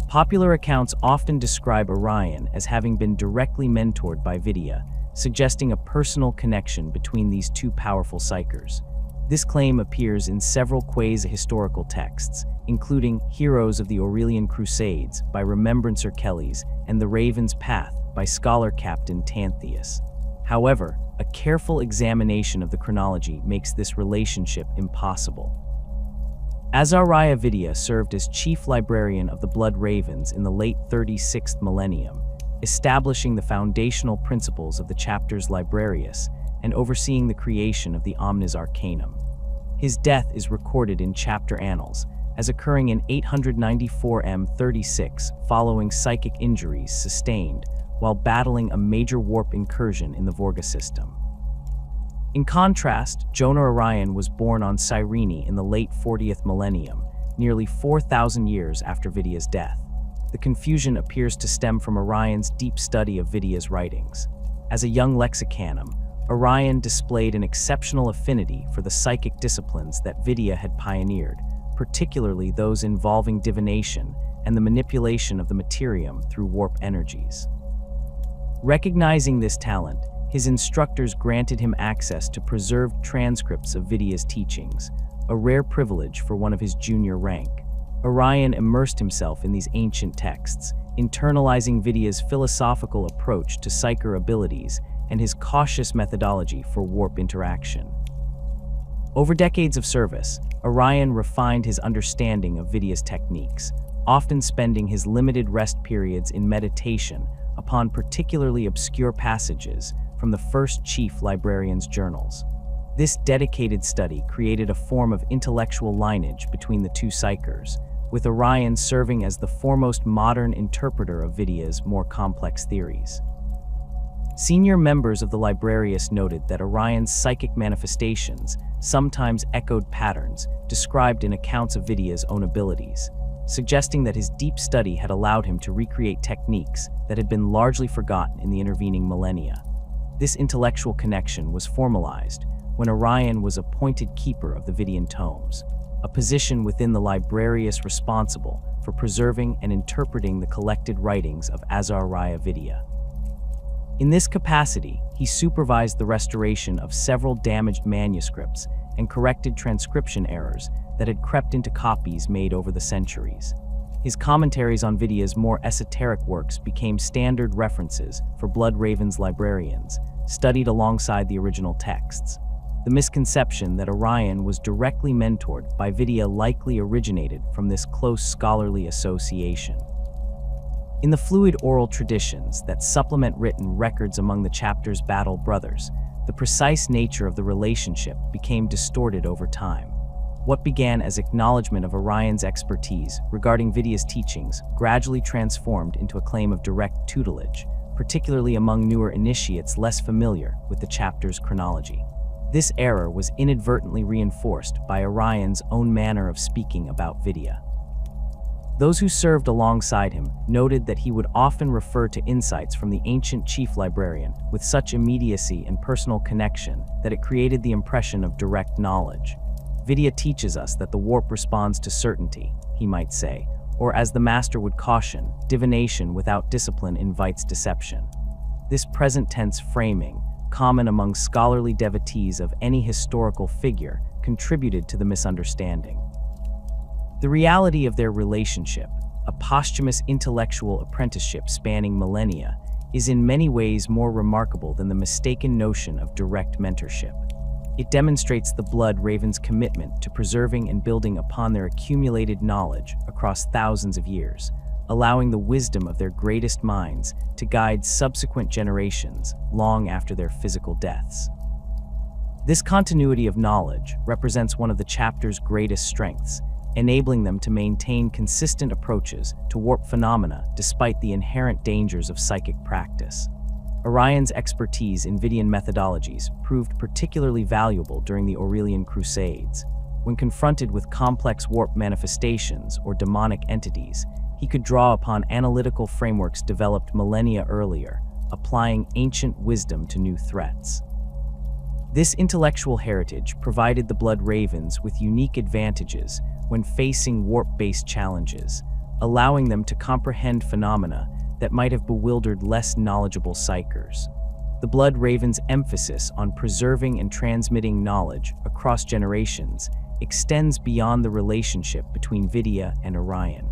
Popular accounts often describe Orion as having been directly mentored by Vidya, suggesting a personal connection between these two powerful psykers. This claim appears in several quasi-historical texts, including Heroes of the Aurelian Crusades by Remembrancer Kellys and The Raven's Path by scholar Captain Tantheus. However, a careful examination of the chronology makes this relationship impossible. Azariah Vidya served as chief librarian of the Blood Ravens in the late 36th millennium, establishing the foundational principles of the chapter's Librarius and overseeing the creation of the Omnis Arcanum. His death is recorded in chapter annals as occurring in 894 M36 following psychic injuries sustained while battling a major warp incursion in the Vorga system. In contrast, Jonah Orion was born on Cyrene in the late 40th millennium, nearly 4,000 years after Vidya's death. The confusion appears to stem from Orion's deep study of Vidya's writings. As a young lexicanum, Orion displayed an exceptional affinity for the psychic disciplines that Vidya had pioneered, particularly those involving divination and the manipulation of the materium through warp energies. Recognizing this talent, his instructors granted him access to preserved transcripts of Vidya's teachings, a rare privilege for one of his junior rank. Orion immersed himself in these ancient texts, internalizing Vidya's philosophical approach to psyker abilities and his cautious methodology for warp interaction. Over decades of service, Orion refined his understanding of Vidya's techniques, often spending his limited rest periods in meditation upon particularly obscure passages from the first chief librarian's journals. This dedicated study created a form of intellectual lineage between the two psykers, with Orion serving as the foremost modern interpreter of Vidya's more complex theories. Senior members of the Librarius noted that Orion's psychic manifestations sometimes echoed patterns described in accounts of Vidya's own abilities, suggesting that his deep study had allowed him to recreate techniques that had been largely forgotten in the intervening millennia. This intellectual connection was formalized when Orion was appointed keeper of the Vidian tomes, a position within the Librarius responsible for preserving and interpreting the collected writings of Azariah Vidya. In this capacity, he supervised the restoration of several damaged manuscripts and corrected transcription errors that had crept into copies made over the centuries. His commentaries on Vidya's more esoteric works became standard references for Bloodraven's librarians, studied alongside the original texts. The misconception that Orion was directly mentored by Vidya likely originated from this close scholarly association. In the fluid oral traditions that supplement written records among the chapter's battle brothers, the precise nature of the relationship became distorted over time. What began as acknowledgement of Orion's expertise regarding Vidya's teachings gradually transformed into a claim of direct tutelage, particularly among newer initiates less familiar with the chapter's chronology. This error was inadvertently reinforced by Orion's own manner of speaking about Vidya. Those who served alongside him noted that he would often refer to insights from the ancient chief librarian with such immediacy and personal connection that it created the impression of direct knowledge. Vidya teaches us that the warp responds to certainty, he might say, or as the master would caution, divination without discipline invites deception. This present tense framing, common among scholarly devotees of any historical figure, contributed to the misunderstanding. The reality of their relationship, a posthumous intellectual apprenticeship spanning millennia, is in many ways more remarkable than the mistaken notion of direct mentorship. It demonstrates the Bloodraven's commitment to preserving and building upon their accumulated knowledge across thousands of years, allowing the wisdom of their greatest minds to guide subsequent generations long after their physical deaths. This continuity of knowledge represents one of the chapter's greatest strengths, enabling them to maintain consistent approaches to warp phenomena despite the inherent dangers of psychic practice. Orion's expertise in Vidian methodologies proved particularly valuable during the Aurelian Crusades. When confronted with complex warp manifestations or demonic entities, he could draw upon analytical frameworks developed millennia earlier, applying ancient wisdom to new threats. This intellectual heritage provided the Bloodravens with unique advantages when facing warp-based challenges, allowing them to comprehend phenomena that might have bewildered less knowledgeable psykers. The Bloodraven's emphasis on preserving and transmitting knowledge across generations extends beyond the relationship between Vidya and Orion.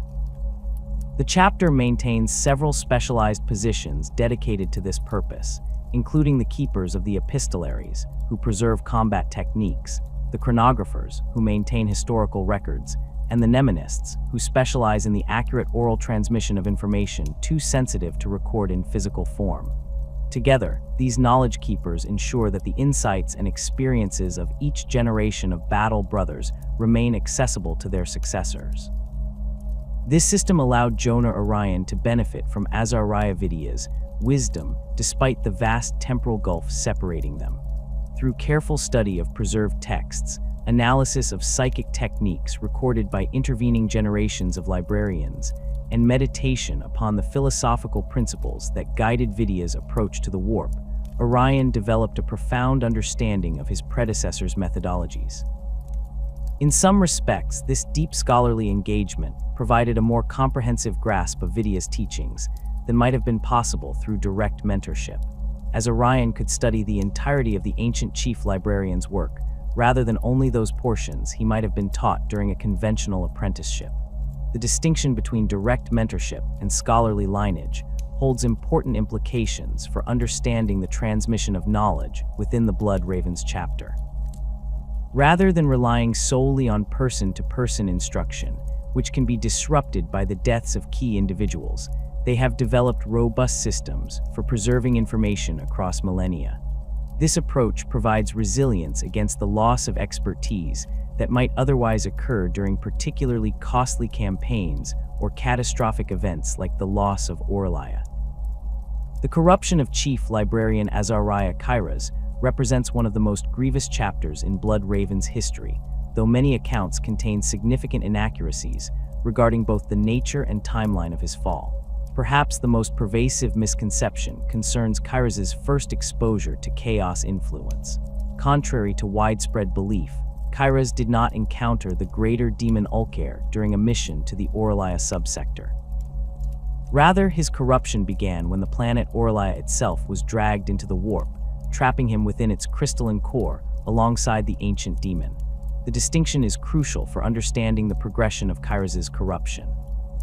The chapter maintains several specialized positions dedicated to this purpose, including the keepers of the epistolaries, who preserve combat techniques, the chronographers, who maintain historical records, and the mnemonists, who specialize in the accurate oral transmission of information too sensitive to record in physical form. Together, these knowledge keepers ensure that the insights and experiences of each generation of battle brothers remain accessible to their successors. This system allowed Jonah Orion to benefit from Azariah Vidya's wisdom despite the vast temporal gulf separating them. Through careful study of preserved texts, analysis of psychic techniques recorded by intervening generations of librarians, and meditation upon the philosophical principles that guided Vidya's approach to the warp, Orion developed a profound understanding of his predecessor's methodologies. In some respects, this deep scholarly engagement provided a more comprehensive grasp of Vidya's teachings than might have been possible through direct mentorship, as Orion could study the entirety of the ancient chief librarian's work, rather than only those portions he might have been taught during a conventional apprenticeship. The distinction between direct mentorship and scholarly lineage holds important implications for understanding the transmission of knowledge within the Bloodravens chapter. Rather than relying solely on person-to-person instruction, which can be disrupted by the deaths of key individuals, they have developed robust systems for preserving information across millennia. This approach provides resilience against the loss of expertise that might otherwise occur during particularly costly campaigns or catastrophic events like the loss of Orlaia. The corruption of Chief Librarian Azariah Kairas represents one of the most grievous chapters in Bloodraven's history, though many accounts contain significant inaccuracies regarding both the nature and timeline of his fall. Perhaps the most pervasive misconception concerns Kairas's first exposure to chaos influence. Contrary to widespread belief, Kairas did not encounter the greater demon Ulcair during a mission to the Orlaia subsector. Rather, his corruption began when the planet Orlaia itself was dragged into the warp, trapping him within its crystalline core alongside the ancient demon. The distinction is crucial for understanding the progression of Kairas's corruption.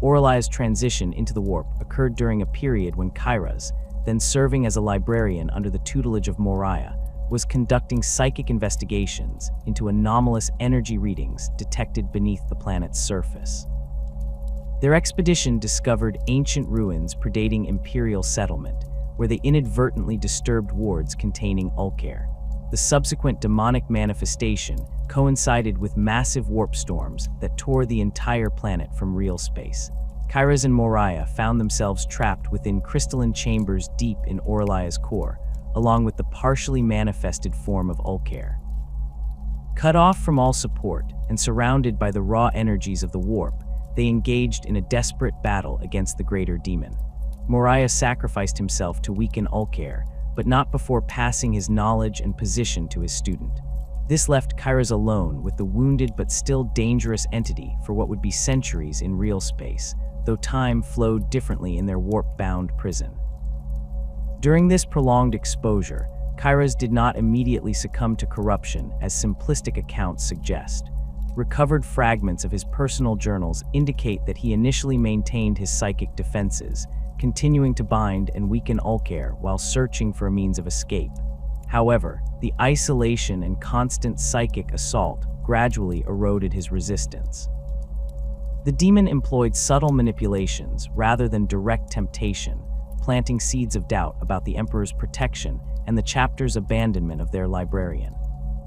Orlaia's transition into the warp occurred during a period when Kairas, then serving as a librarian under the tutelage of Moriah, was conducting psychic investigations into anomalous energy readings detected beneath the planet's surface. Their expedition discovered ancient ruins predating Imperial settlement, where they inadvertently disturbed wards containing Ulcair. The subsequent demonic manifestation coincided with massive warp storms that tore the entire planet from real space. Kairas and Moriah found themselves trapped within crystalline chambers deep in Orlaia's core, along with the partially manifested form of Ulcair. Cut off from all support and surrounded by the raw energies of the warp, they engaged in a desperate battle against the greater demon. Moriah sacrificed himself to weaken Ulcair, but not before passing his knowledge and position to his student. This left Kairas alone with the wounded but still dangerous entity for what would be centuries in real space, though time flowed differently in their warp-bound prison. During this prolonged exposure, Kairas did not immediately succumb to corruption as simplistic accounts suggest. Recovered fragments of his personal journals indicate that he initially maintained his psychic defenses, continuing to bind and weaken Ulcair while searching for a means of escape. However, the isolation and constant psychic assault gradually eroded his resistance. The demon employed subtle manipulations rather than direct temptation, planting seeds of doubt about the Emperor's protection and the chapter's abandonment of their librarian.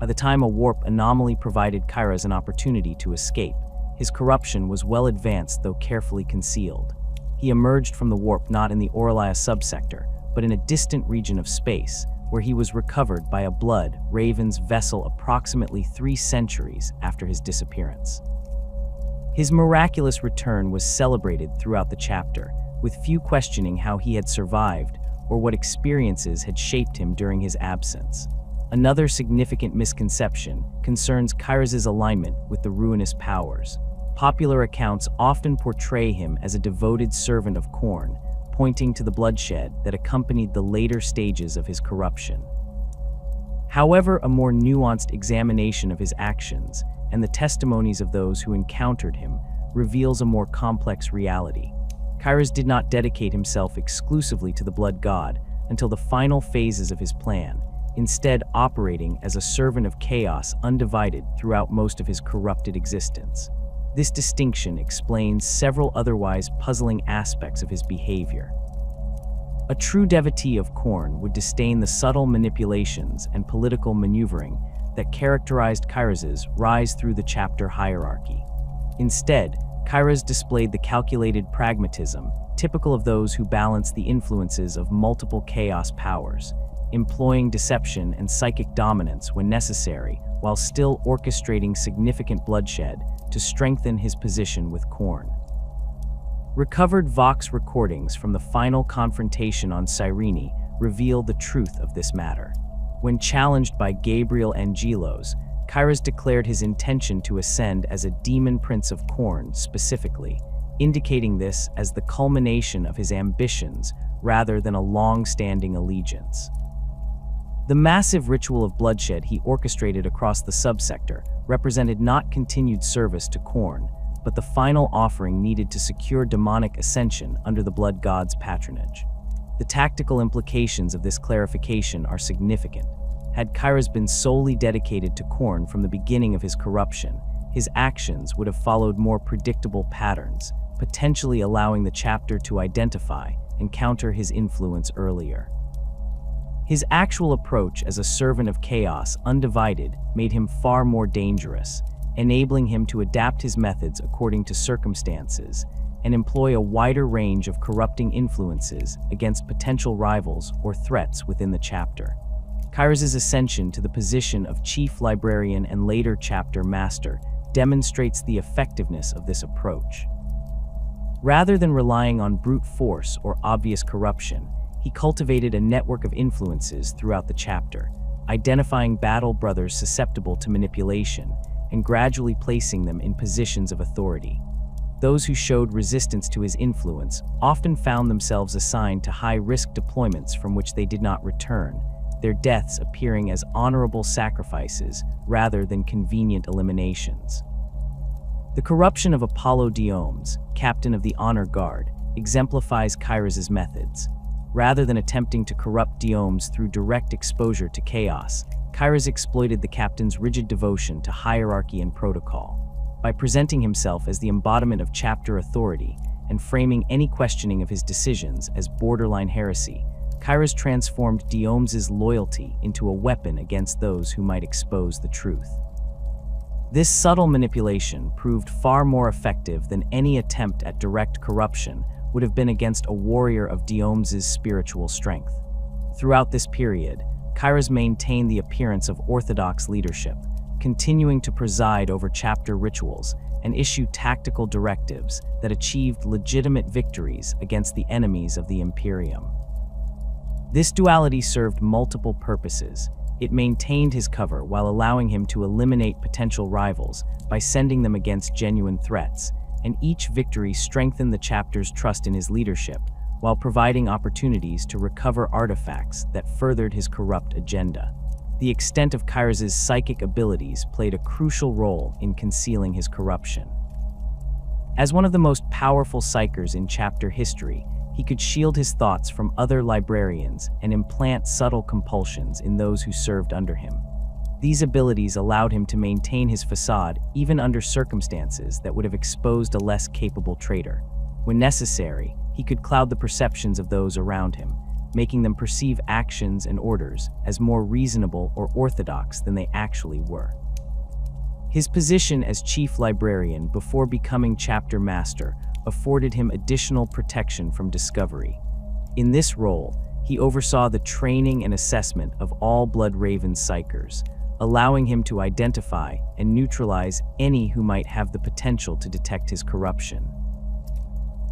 By the time a warp anomaly provided Kairas an opportunity to escape, his corruption was well advanced though carefully concealed. He emerged from the warp not in the Orlaia subsector, but in a distant region of space, where he was recovered by a Blood Raven's vessel approximately 3 centuries after his disappearance. His miraculous return was celebrated throughout the chapter, with few questioning how he had survived or what experiences had shaped him during his absence. Another significant misconception concerns Kairas's alignment with the ruinous powers. Popular accounts often portray him as a devoted servant of Khorne, pointing to the bloodshed that accompanied the later stages of his corruption. However, a more nuanced examination of his actions and the testimonies of those who encountered him reveals a more complex reality. Kairas did not dedicate himself exclusively to the Blood God until the final phases of his plan, instead operating as a servant of chaos undivided throughout most of his corrupted existence. This distinction explains several otherwise puzzling aspects of his behavior. A true devotee of Khorne would disdain the subtle manipulations and political maneuvering that characterized Kairas's rise through the chapter hierarchy. Instead, Kairas displayed the calculated pragmatism typical of those who balance the influences of multiple chaos powers, employing deception and psychic dominance when necessary, while still orchestrating significant bloodshed to strengthen his position with Khorne. Recovered Vox recordings from the final confrontation on Cyrene reveal the truth of this matter. When challenged by Gabriel Angelos, Kairas declared his intention to ascend as a demon prince of Khorne specifically, indicating this as the culmination of his ambitions rather than a long-standing allegiance. The massive ritual of bloodshed he orchestrated across the subsector represented not continued service to Khorne, but the final offering needed to secure demonic ascension under the Blood God's patronage. The tactical implications of this clarification are significant. Had Kairas been solely dedicated to Khorne from the beginning of his corruption, his actions would have followed more predictable patterns, potentially allowing the chapter to identify and counter his influence earlier. His actual approach as a servant of chaos undivided made him far more dangerous, enabling him to adapt his methods according to circumstances and employ a wider range of corrupting influences against potential rivals or threats within the chapter. Kyros's ascension to the position of chief librarian and later chapter master demonstrates the effectiveness of this approach. Rather than relying on brute force or obvious corruption, he cultivated a network of influences throughout the chapter, identifying battle brothers susceptible to manipulation and gradually placing them in positions of authority. Those who showed resistance to his influence often found themselves assigned to high-risk deployments from which they did not return, their deaths appearing as honorable sacrifices rather than convenient eliminations. The corruption of Apollo Diomes, captain of the Honor Guard, exemplifies Kyros's methods. Rather than attempting to corrupt Diomes through direct exposure to chaos, Kyros exploited the captain's rigid devotion to hierarchy and protocol. By presenting himself as the embodiment of chapter authority and framing any questioning of his decisions as borderline heresy, Kyros transformed Diomes' loyalty into a weapon against those who might expose the truth. This subtle manipulation proved far more effective than any attempt at direct corruption would have been against a warrior of Diomes' spiritual strength. Throughout this period, Kyros maintained the appearance of orthodox leadership, continuing to preside over chapter rituals and issue tactical directives that achieved legitimate victories against the enemies of the Imperium. This duality served multiple purposes. It maintained his cover while allowing him to eliminate potential rivals by sending them against genuine threats, and each victory strengthened the chapter's trust in his leadership while providing opportunities to recover artifacts that furthered his corrupt agenda. The extent of Kyros's psychic abilities played a crucial role in concealing his corruption. As one of the most powerful psykers in chapter history, he could shield his thoughts from other librarians and implant subtle compulsions in those who served under him. These abilities allowed him to maintain his facade even under circumstances that would have exposed a less capable traitor. When necessary, he could cloud the perceptions of those around him, making them perceive actions and orders as more reasonable or orthodox than they actually were. His position as chief librarian before becoming chapter master afforded him additional protection from discovery. In this role, he oversaw the training and assessment of all Blood Raven psykers, allowing him to identify and neutralize any who might have the potential to detect his corruption.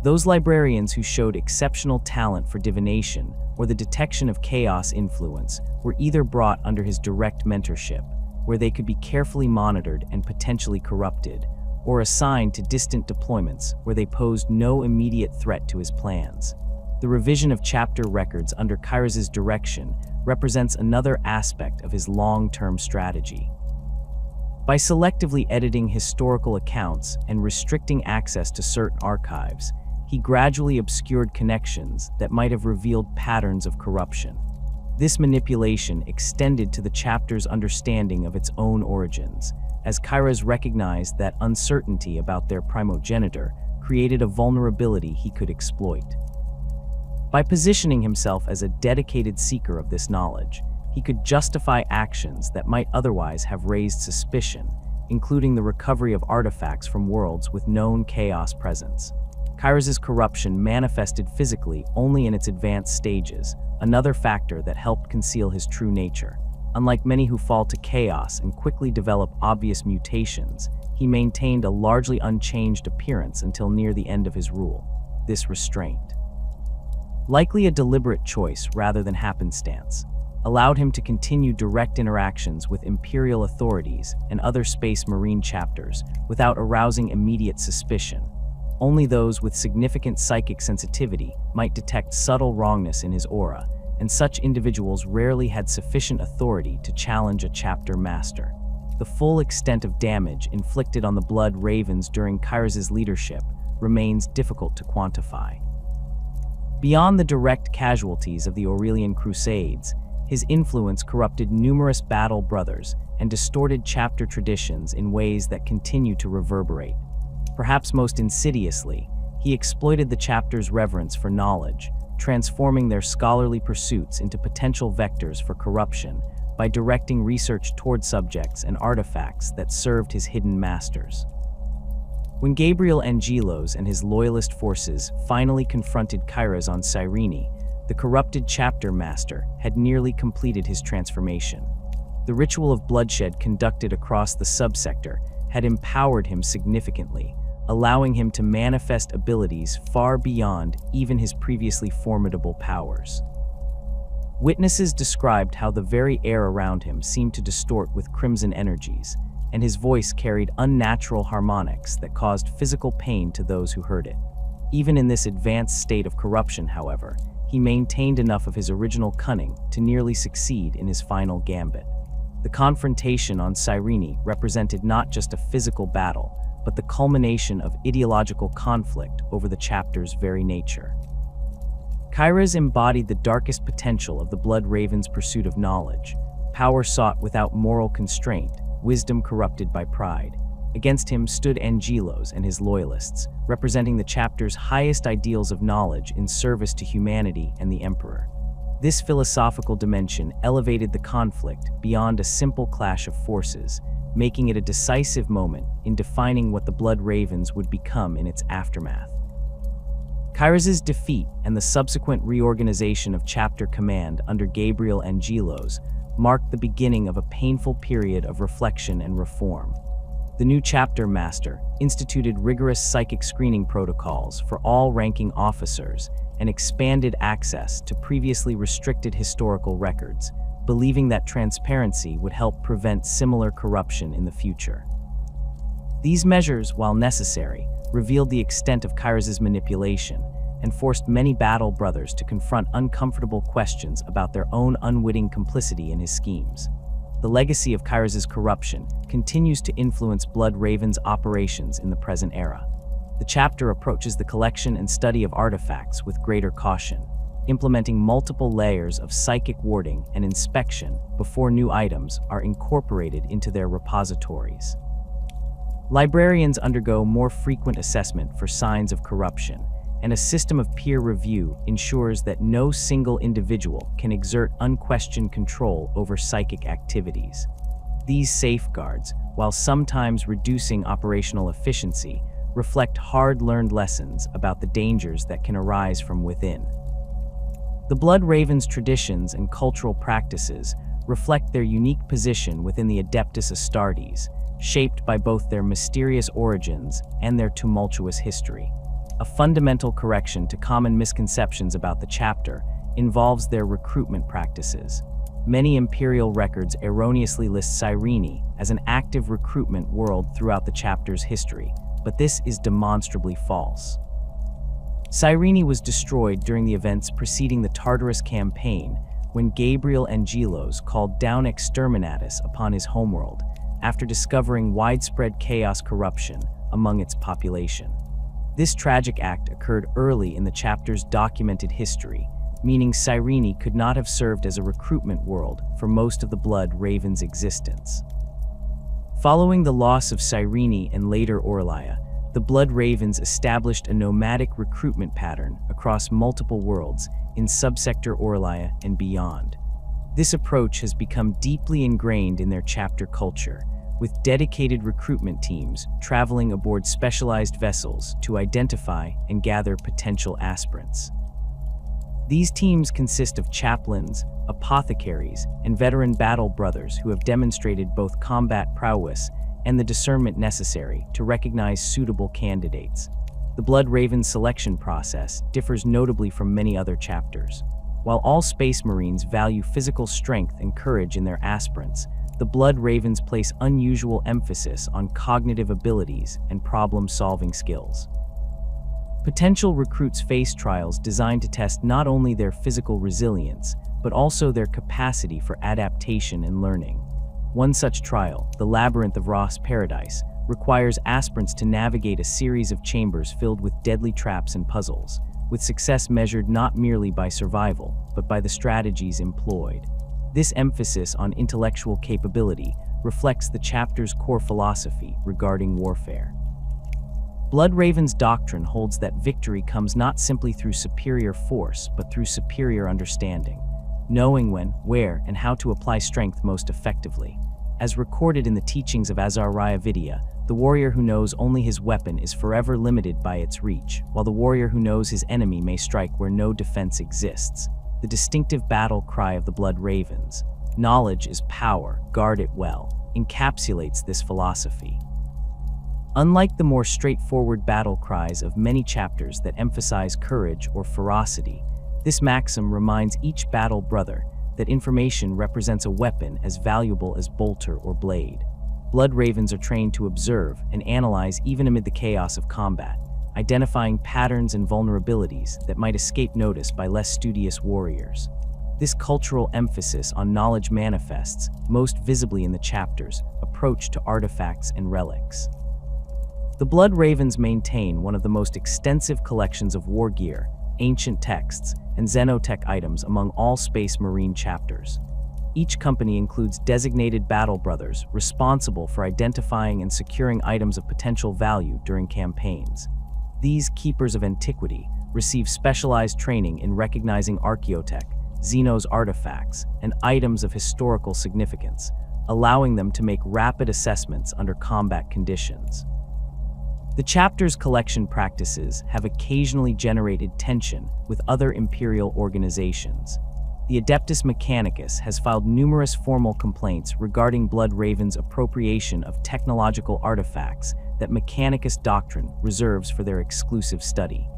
Those librarians who showed exceptional talent for divination or the detection of chaos influence were either brought under his direct mentorship, where they could be carefully monitored and potentially corrupted, or assigned to distant deployments where they posed no immediate threat to his plans. The revision of chapter records under Kyros's direction represents another aspect of his long-term strategy. By selectively editing historical accounts and restricting access to certain archives, he gradually obscured connections that might have revealed patterns of corruption. This manipulation extended to the chapter's understanding of its own origins, as Kyros recognized that uncertainty about their primogenitor created a vulnerability he could exploit. By positioning himself as a dedicated seeker of this knowledge, he could justify actions that might otherwise have raised suspicion, including the recovery of artifacts from worlds with known chaos presence. Kyros's corruption manifested physically only in its advanced stages, another factor that helped conceal his true nature. Unlike many who fall to chaos and quickly develop obvious mutations, he maintained a largely unchanged appearance until near the end of his rule. This restraint, likely a deliberate choice rather than happenstance, allowed him to continue direct interactions with Imperial authorities and other Space Marine chapters without arousing immediate suspicion. Only those with significant psychic sensitivity might detect subtle wrongness in his aura, and such individuals rarely had sufficient authority to challenge a chapter master. The full extent of damage inflicted on the Blood Ravens during Kyros's leadership remains difficult to quantify. Beyond the direct casualties of the Aurelian Crusades, his influence corrupted numerous battle brothers and distorted chapter traditions in ways that continue to reverberate. Perhaps most insidiously, he exploited the chapter's reverence for knowledge, transforming their scholarly pursuits into potential vectors for corruption by directing research toward subjects and artifacts that served his hidden masters. When Gabriel Angelos and his loyalist forces finally confronted Kyras on Cyrene, the corrupted chapter master had nearly completed his transformation. The ritual of bloodshed conducted across the subsector had empowered him significantly, allowing him to manifest abilities far beyond even his previously formidable powers. Witnesses described how the very air around him seemed to distort with crimson energies, and his voice carried unnatural harmonics that caused physical pain to those who heard it. Even in this advanced state of corruption, however, he maintained enough of his original cunning to nearly succeed in his final gambit. The confrontation on Cyrene represented not just a physical battle, but the culmination of ideological conflict over the chapter's very nature. Kyras embodied the darkest potential of the Blood Raven's pursuit of knowledge, power sought without moral constraint, wisdom corrupted by pride. Against him stood Angelos and his loyalists, representing the chapter's highest ideals of knowledge in service to humanity and the Emperor. This philosophical dimension elevated the conflict beyond a simple clash of forces, making it a decisive moment in defining what the Blood Ravens would become in its aftermath. Kyras' defeat and the subsequent reorganization of chapter command under Gabriel Angelos marked the beginning of a painful period of reflection and reform. The new chapter master instituted rigorous psychic screening protocols for all ranking officers and expanded access to previously restricted historical records, believing that transparency would help prevent similar corruption in the future. These measures, while necessary, revealed the extent of Kyras' manipulation and forced many battle brothers to confront uncomfortable questions about their own unwitting complicity in his schemes. The legacy of Kyras' corruption continues to influence Blood Raven's operations in the present era. The chapter approaches the collection and study of artifacts with greater caution, implementing multiple layers of psychic warding and inspection before new items are incorporated into their repositories. Librarians undergo more frequent assessment for signs of corruption, and a system of peer review ensures that no single individual can exert unquestioned control over psychic activities. These safeguards, while sometimes reducing operational efficiency, reflect hard-learned lessons about the dangers that can arise from within. The Blood Raven's traditions and cultural practices reflect their unique position within the Adeptus Astartes, shaped by both their mysterious origins and their tumultuous history. A fundamental correction to common misconceptions about the chapter involves their recruitment practices. Many imperial records erroneously list Cyrene as an active recruitment world throughout the chapter's history, but this is demonstrably false. Cyrene was destroyed during the events preceding the Tartarus campaign when Gabriel Angelos called down exterminatus upon his homeworld after discovering widespread chaos corruption among its population. This tragic act occurred early in the chapter's documented history, meaning Cyrene could not have served as a recruitment world for most of the Blood Raven's existence. Following the loss of Cyrene and later Orlia, the Blood Ravens established a nomadic recruitment pattern across multiple worlds in subsector Orlia and beyond. This approach has become deeply ingrained in their chapter culture, with dedicated recruitment teams traveling aboard specialized vessels to identify and gather potential aspirants. These teams consist of chaplains, apothecaries, and veteran battle brothers who have demonstrated both combat prowess and the discernment necessary to recognize suitable candidates. The Blood Raven selection process differs notably from many other chapters. While all Space Marines value physical strength and courage in their aspirants, the Blood Ravens place unusual emphasis on cognitive abilities and problem-solving skills. Potential recruits face trials designed to test not only their physical resilience, but also their capacity for adaptation and learning. One such trial, the Labyrinth of Ross Paradise, requires aspirants to navigate a series of chambers filled with deadly traps and puzzles, with success measured not merely by survival, but by the strategies employed. This emphasis on intellectual capability reflects the chapter's core philosophy regarding warfare. Blood Raven's doctrine holds that victory comes not simply through superior force, but through superior understanding. knowing when, where, and how to apply strength most effectively. As recorded in the teachings of Azariah Vidya, the warrior who knows only his weapon is forever limited by its reach, while the warrior who knows his enemy may strike where no defense exists. The distinctive battle cry of the Blood Ravens, "Knowledge is power, guard it well," encapsulates this philosophy. Unlike the more straightforward battle cries of many chapters that emphasize courage or ferocity, this maxim reminds each battle brother that information represents a weapon as valuable as bolter or blade. Blood Ravens are trained to observe and analyze even amid the chaos of combat, identifying patterns and vulnerabilities that might escape notice by less studious warriors. This cultural emphasis on knowledge manifests most visibly in the chapter's approach to artifacts and relics. The Blood Ravens maintain one of the most extensive collections of war gear, ancient texts, and xenotech items among all Space Marine chapters. Each company includes designated battle brothers responsible for identifying and securing items of potential value during campaigns. These keepers of antiquity receive specialized training in recognizing archaeotech, Xenos artifacts, and items of historical significance, allowing them to make rapid assessments under combat conditions. The chapter's collection practices have occasionally generated tension with other Imperial organizations. The Adeptus Mechanicus has filed numerous formal complaints regarding Blood Raven's appropriation of technological artifacts that Mechanicus doctrine reserves for their exclusive study.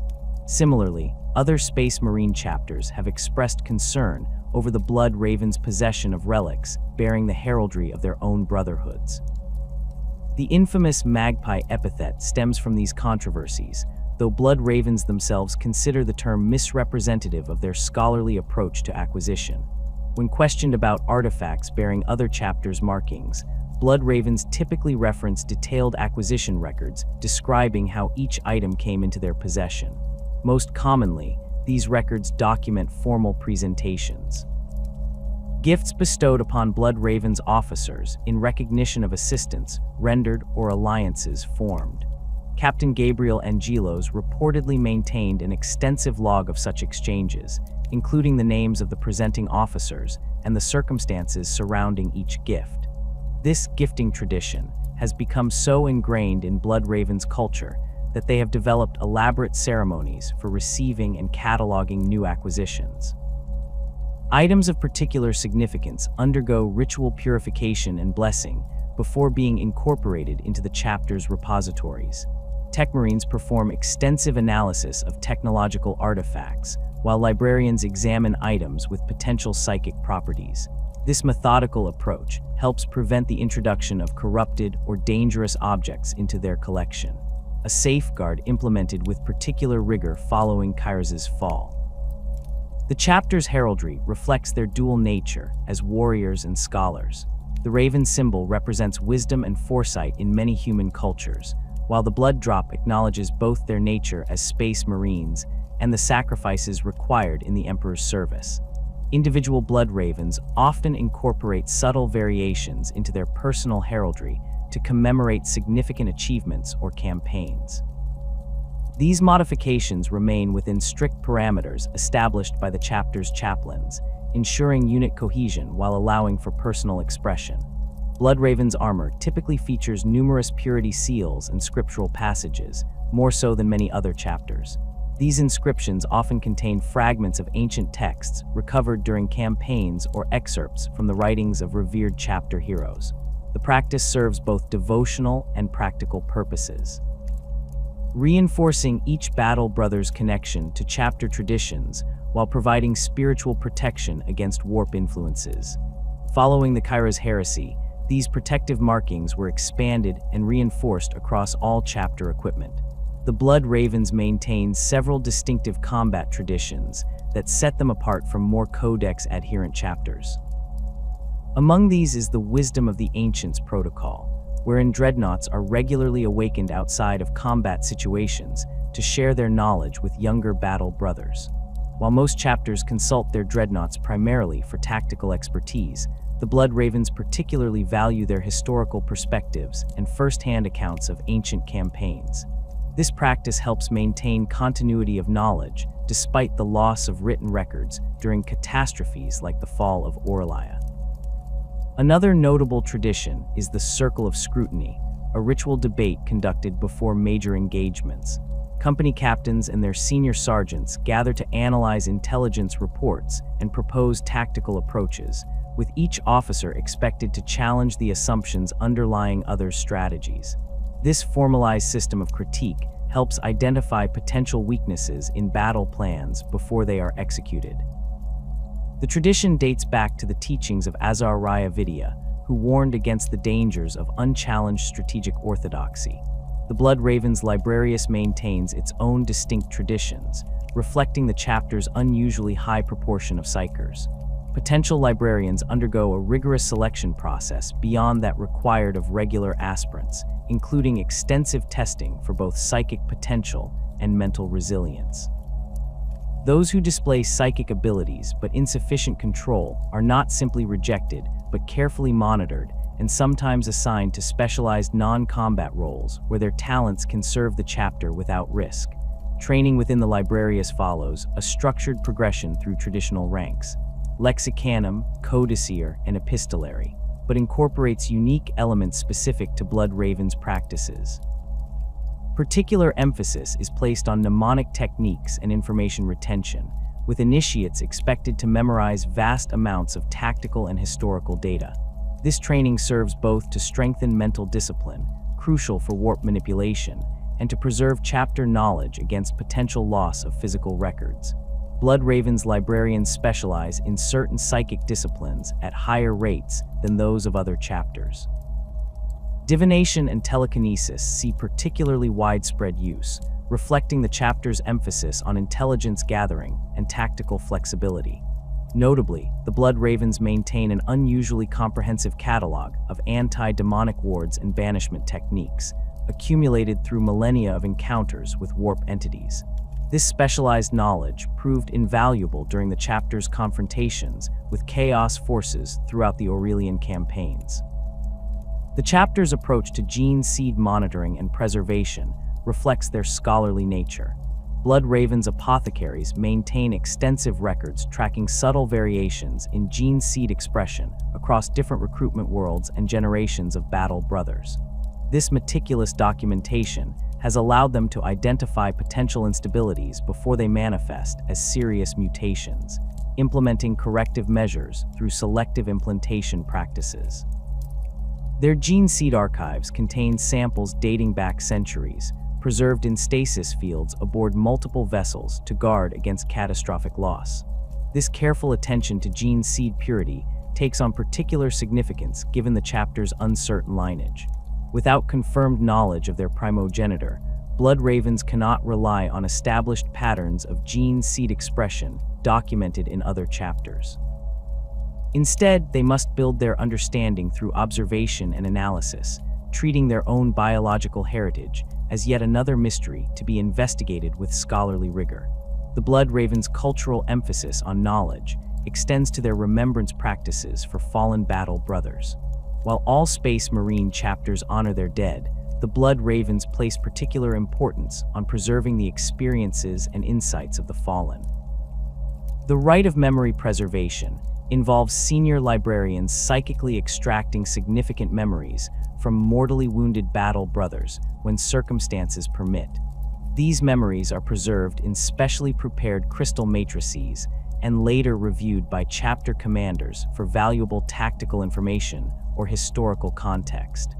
Similarly, other Space Marine chapters have expressed concern over the Blood Raven's possession of relics bearing the heraldry of their own brotherhoods. The infamous magpie epithet stems from these controversies, though Blood Ravens themselves consider the term misrepresentative of their scholarly approach to acquisition. When questioned about artifacts bearing other chapters' markings, Blood Ravens typically reference detailed acquisition records describing how each item came into their possession. Most commonly, these records document formal presentations. Gifts bestowed upon Blood Raven's officers in recognition of assistance rendered or alliances formed. Captain Gabriel Angelos reportedly maintained an extensive log of such exchanges, including the names of the presenting officers and the circumstances surrounding each gift. This gifting tradition has become so ingrained in Blood Raven's culture that they have developed elaborate ceremonies for receiving and cataloging new acquisitions. Items of particular significance undergo ritual purification and blessing before being incorporated into the chapter's repositories. Tech Marines perform extensive analysis of technological artifacts, while librarians examine items with potential psychic properties. This methodical approach helps prevent the introduction of corrupted or dangerous objects into their collection, a safeguard implemented with particular rigor following Kairos' fall. The chapter's heraldry reflects their dual nature as warriors and scholars. The raven symbol represents wisdom and foresight in many human cultures, while the blood drop acknowledges both their nature as Space Marines and the sacrifices required in the Emperor's service. Individual blood ravens often incorporate subtle variations into their personal heraldry to commemorate significant achievements or campaigns. These modifications remain within strict parameters established by the chapter's chaplains, ensuring unit cohesion while allowing for personal expression. Blood Raven's armor typically features numerous purity seals and scriptural passages, more so than many other chapters. These inscriptions often contain fragments of ancient texts recovered during campaigns or excerpts from the writings of revered chapter heroes. The practice serves both devotional and practical purposes, reinforcing each battle brother's connection to chapter traditions while providing spiritual protection against warp influences. Following the Kairos Heresy, these protective markings were expanded and reinforced across all chapter equipment. The Blood Ravens maintain several distinctive combat traditions that set them apart from more codex-adherent chapters. Among these is the Wisdom of the Ancients protocol, wherein dreadnoughts are regularly awakened outside of combat situations to share their knowledge with younger battle brothers. While most chapters consult their dreadnoughts primarily for tactical expertise, the Blood Ravens particularly value their historical perspectives and first-hand accounts of ancient campaigns. This practice helps maintain continuity of knowledge despite the loss of written records during catastrophes like the fall of Orlaia. Another notable tradition is the Circle of Scrutiny, a ritual debate conducted before major engagements. Company captains and their senior sergeants gather to analyze intelligence reports and propose tactical approaches, with each officer expected to challenge the assumptions underlying others' strategies. This formalized system of critique helps identify potential weaknesses in battle plans before they are executed. The tradition dates back to the teachings of Azariah Vidya, who warned against the dangers of unchallenged strategic orthodoxy. The Blood Ravens Librarius maintains its own distinct traditions, reflecting the chapter's unusually high proportion of psykers. Potential librarians undergo a rigorous selection process beyond that required of regular aspirants, including extensive testing for both psychic potential and mental resilience. Those who display psychic abilities but insufficient control are not simply rejected, but carefully monitored and sometimes assigned to specialized non-combat roles where their talents can serve the chapter without risk. Training within the Librarius follows a structured progression through traditional ranks, lexicanum, codicea, and epistolary, but incorporates unique elements specific to Blood Ravens' practices. Particular emphasis is placed on mnemonic techniques and information retention, with initiates expected to memorize vast amounts of tactical and historical data. This training serves both to strengthen mental discipline, crucial for warp manipulation, and to preserve chapter knowledge against potential loss of physical records. Blood Ravens librarians specialize in certain psychic disciplines at higher rates than those of other chapters. Divination and telekinesis see particularly widespread use, reflecting the chapter's emphasis on intelligence gathering and tactical flexibility. Notably, the Blood Ravens maintain an unusually comprehensive catalog of anti-demonic wards and banishment techniques, accumulated through millennia of encounters with warp entities. This specialized knowledge proved invaluable during the chapter's confrontations with chaos forces throughout the Aurelian campaigns. The chapter's approach to gene seed monitoring and preservation reflects their scholarly nature. Blood Ravens apothecaries maintain extensive records tracking subtle variations in gene seed expression across different recruitment worlds and generations of battle brothers. This meticulous documentation has allowed them to identify potential instabilities before they manifest as serious mutations, implementing corrective measures through selective implantation practices. Their gene seed archives contain samples dating back centuries, preserved in stasis fields aboard multiple vessels to guard against catastrophic loss. This careful attention to gene seed purity takes on particular significance given the chapter's uncertain lineage. Without confirmed knowledge of their primogenitor, Blood Ravens cannot rely on established patterns of gene seed expression documented in other chapters. Instead, they must build their understanding through observation and analysis, treating their own biological heritage as yet another mystery to be investigated with scholarly rigor. The Blood Ravens' cultural emphasis on knowledge extends to their remembrance practices for fallen battle brothers. While all Space Marine chapters honor their dead, the Blood Ravens place particular importance on preserving the experiences and insights of the fallen. The rite of memory preservation involves senior librarians psychically extracting significant memories from mortally wounded battle brothers when circumstances permit. These memories are preserved in specially prepared crystal matrices and later reviewed by chapter commanders for valuable tactical information or historical context.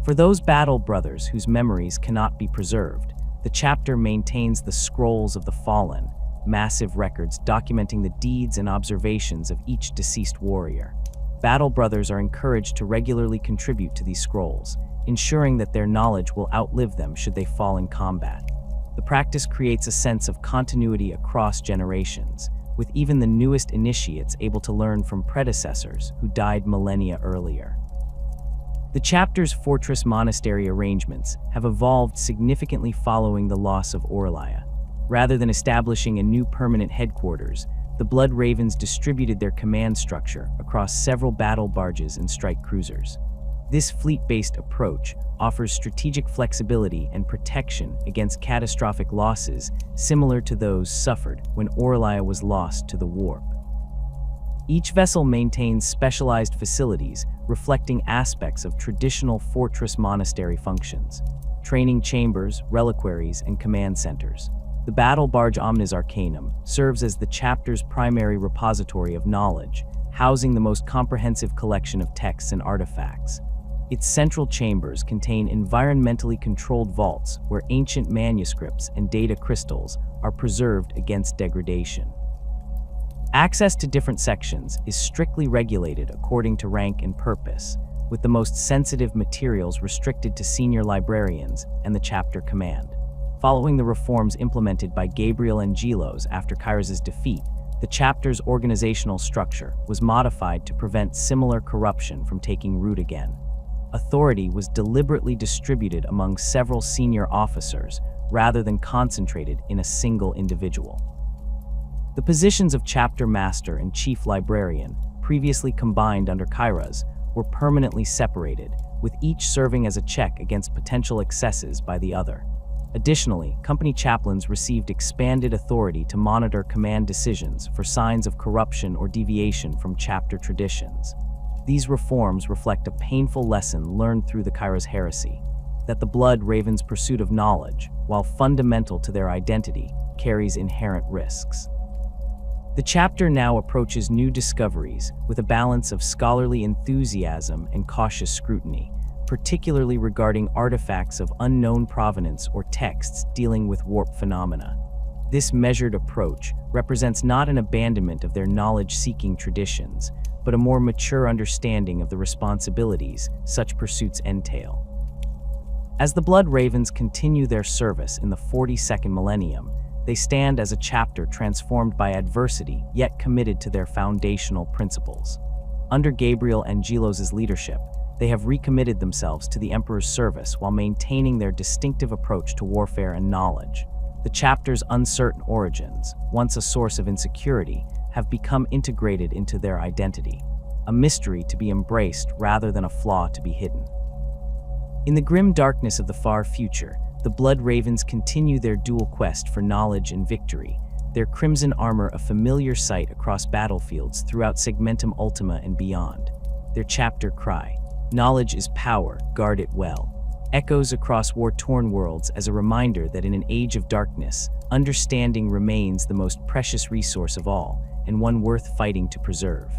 For those battle brothers whose memories cannot be preserved, the chapter maintains the Scrolls of the Fallen, massive records documenting the deeds and observations of each deceased warrior. Battle brothers are encouraged to regularly contribute to these scrolls, ensuring that their knowledge will outlive them should they fall in combat. The practice creates a sense of continuity across generations, with even the newest initiates able to learn from predecessors who died millennia earlier. The chapter's fortress monastery arrangements have evolved significantly following the loss of Orlaia. Rather than establishing a new permanent headquarters, the Blood Ravens distributed their command structure across several battle barges and strike cruisers. This fleet-based approach offers strategic flexibility and protection against catastrophic losses similar to those suffered when Aurelia was lost to the warp. Each vessel maintains specialized facilities reflecting aspects of traditional fortress monastery functions: training chambers, reliquaries, and command centers. The battle barge Omnis Arcanum serves as the chapter's primary repository of knowledge, housing the most comprehensive collection of texts and artifacts. Its central chambers contain environmentally controlled vaults where ancient manuscripts and data crystals are preserved against degradation. Access to different sections is strictly regulated according to rank and purpose, with the most sensitive materials restricted to senior librarians and the chapter command. Following the reforms implemented by Gabriel Angelos after Kairos' defeat, the chapter's organizational structure was modified to prevent similar corruption from taking root again. Authority was deliberately distributed among several senior officers rather than concentrated in a single individual. The positions of chapter master and chief librarian, previously combined under Kairos, were permanently separated, with each serving as a check against potential excesses by the other. Additionally, company chaplains received expanded authority to monitor command decisions for signs of corruption or deviation from chapter traditions. These reforms reflect a painful lesson learned through the Kairos Heresy, that the Blood Ravens' pursuit of knowledge, while fundamental to their identity, carries inherent risks. The chapter now approaches new discoveries with a balance of scholarly enthusiasm and cautious scrutiny, particularly regarding artifacts of unknown provenance or texts dealing with warp phenomena. This measured approach represents not an abandonment of their knowledge-seeking traditions, but a more mature understanding of the responsibilities such pursuits entail. As the Blood Ravens continue their service in the 42nd millennium, they stand as a chapter transformed by adversity, yet committed to their foundational principles. Under Gabriel Angelos' leadership, they have recommitted themselves to the Emperor's service while maintaining their distinctive approach to warfare and knowledge. The chapter's uncertain origins, once a source of insecurity, have become integrated into their identity, a mystery to be embraced rather than a flaw to be hidden. In the grim darkness of the far future, the Blood Ravens continue their dual quest for knowledge and victory, their crimson armor a familiar sight across battlefields throughout Segmentum Ultima and beyond. Their chapter cry, "Knowledge is power, guard it well," echoes across war-torn worlds as a reminder that in an age of darkness, understanding remains the most precious resource of all, and one worth fighting to preserve.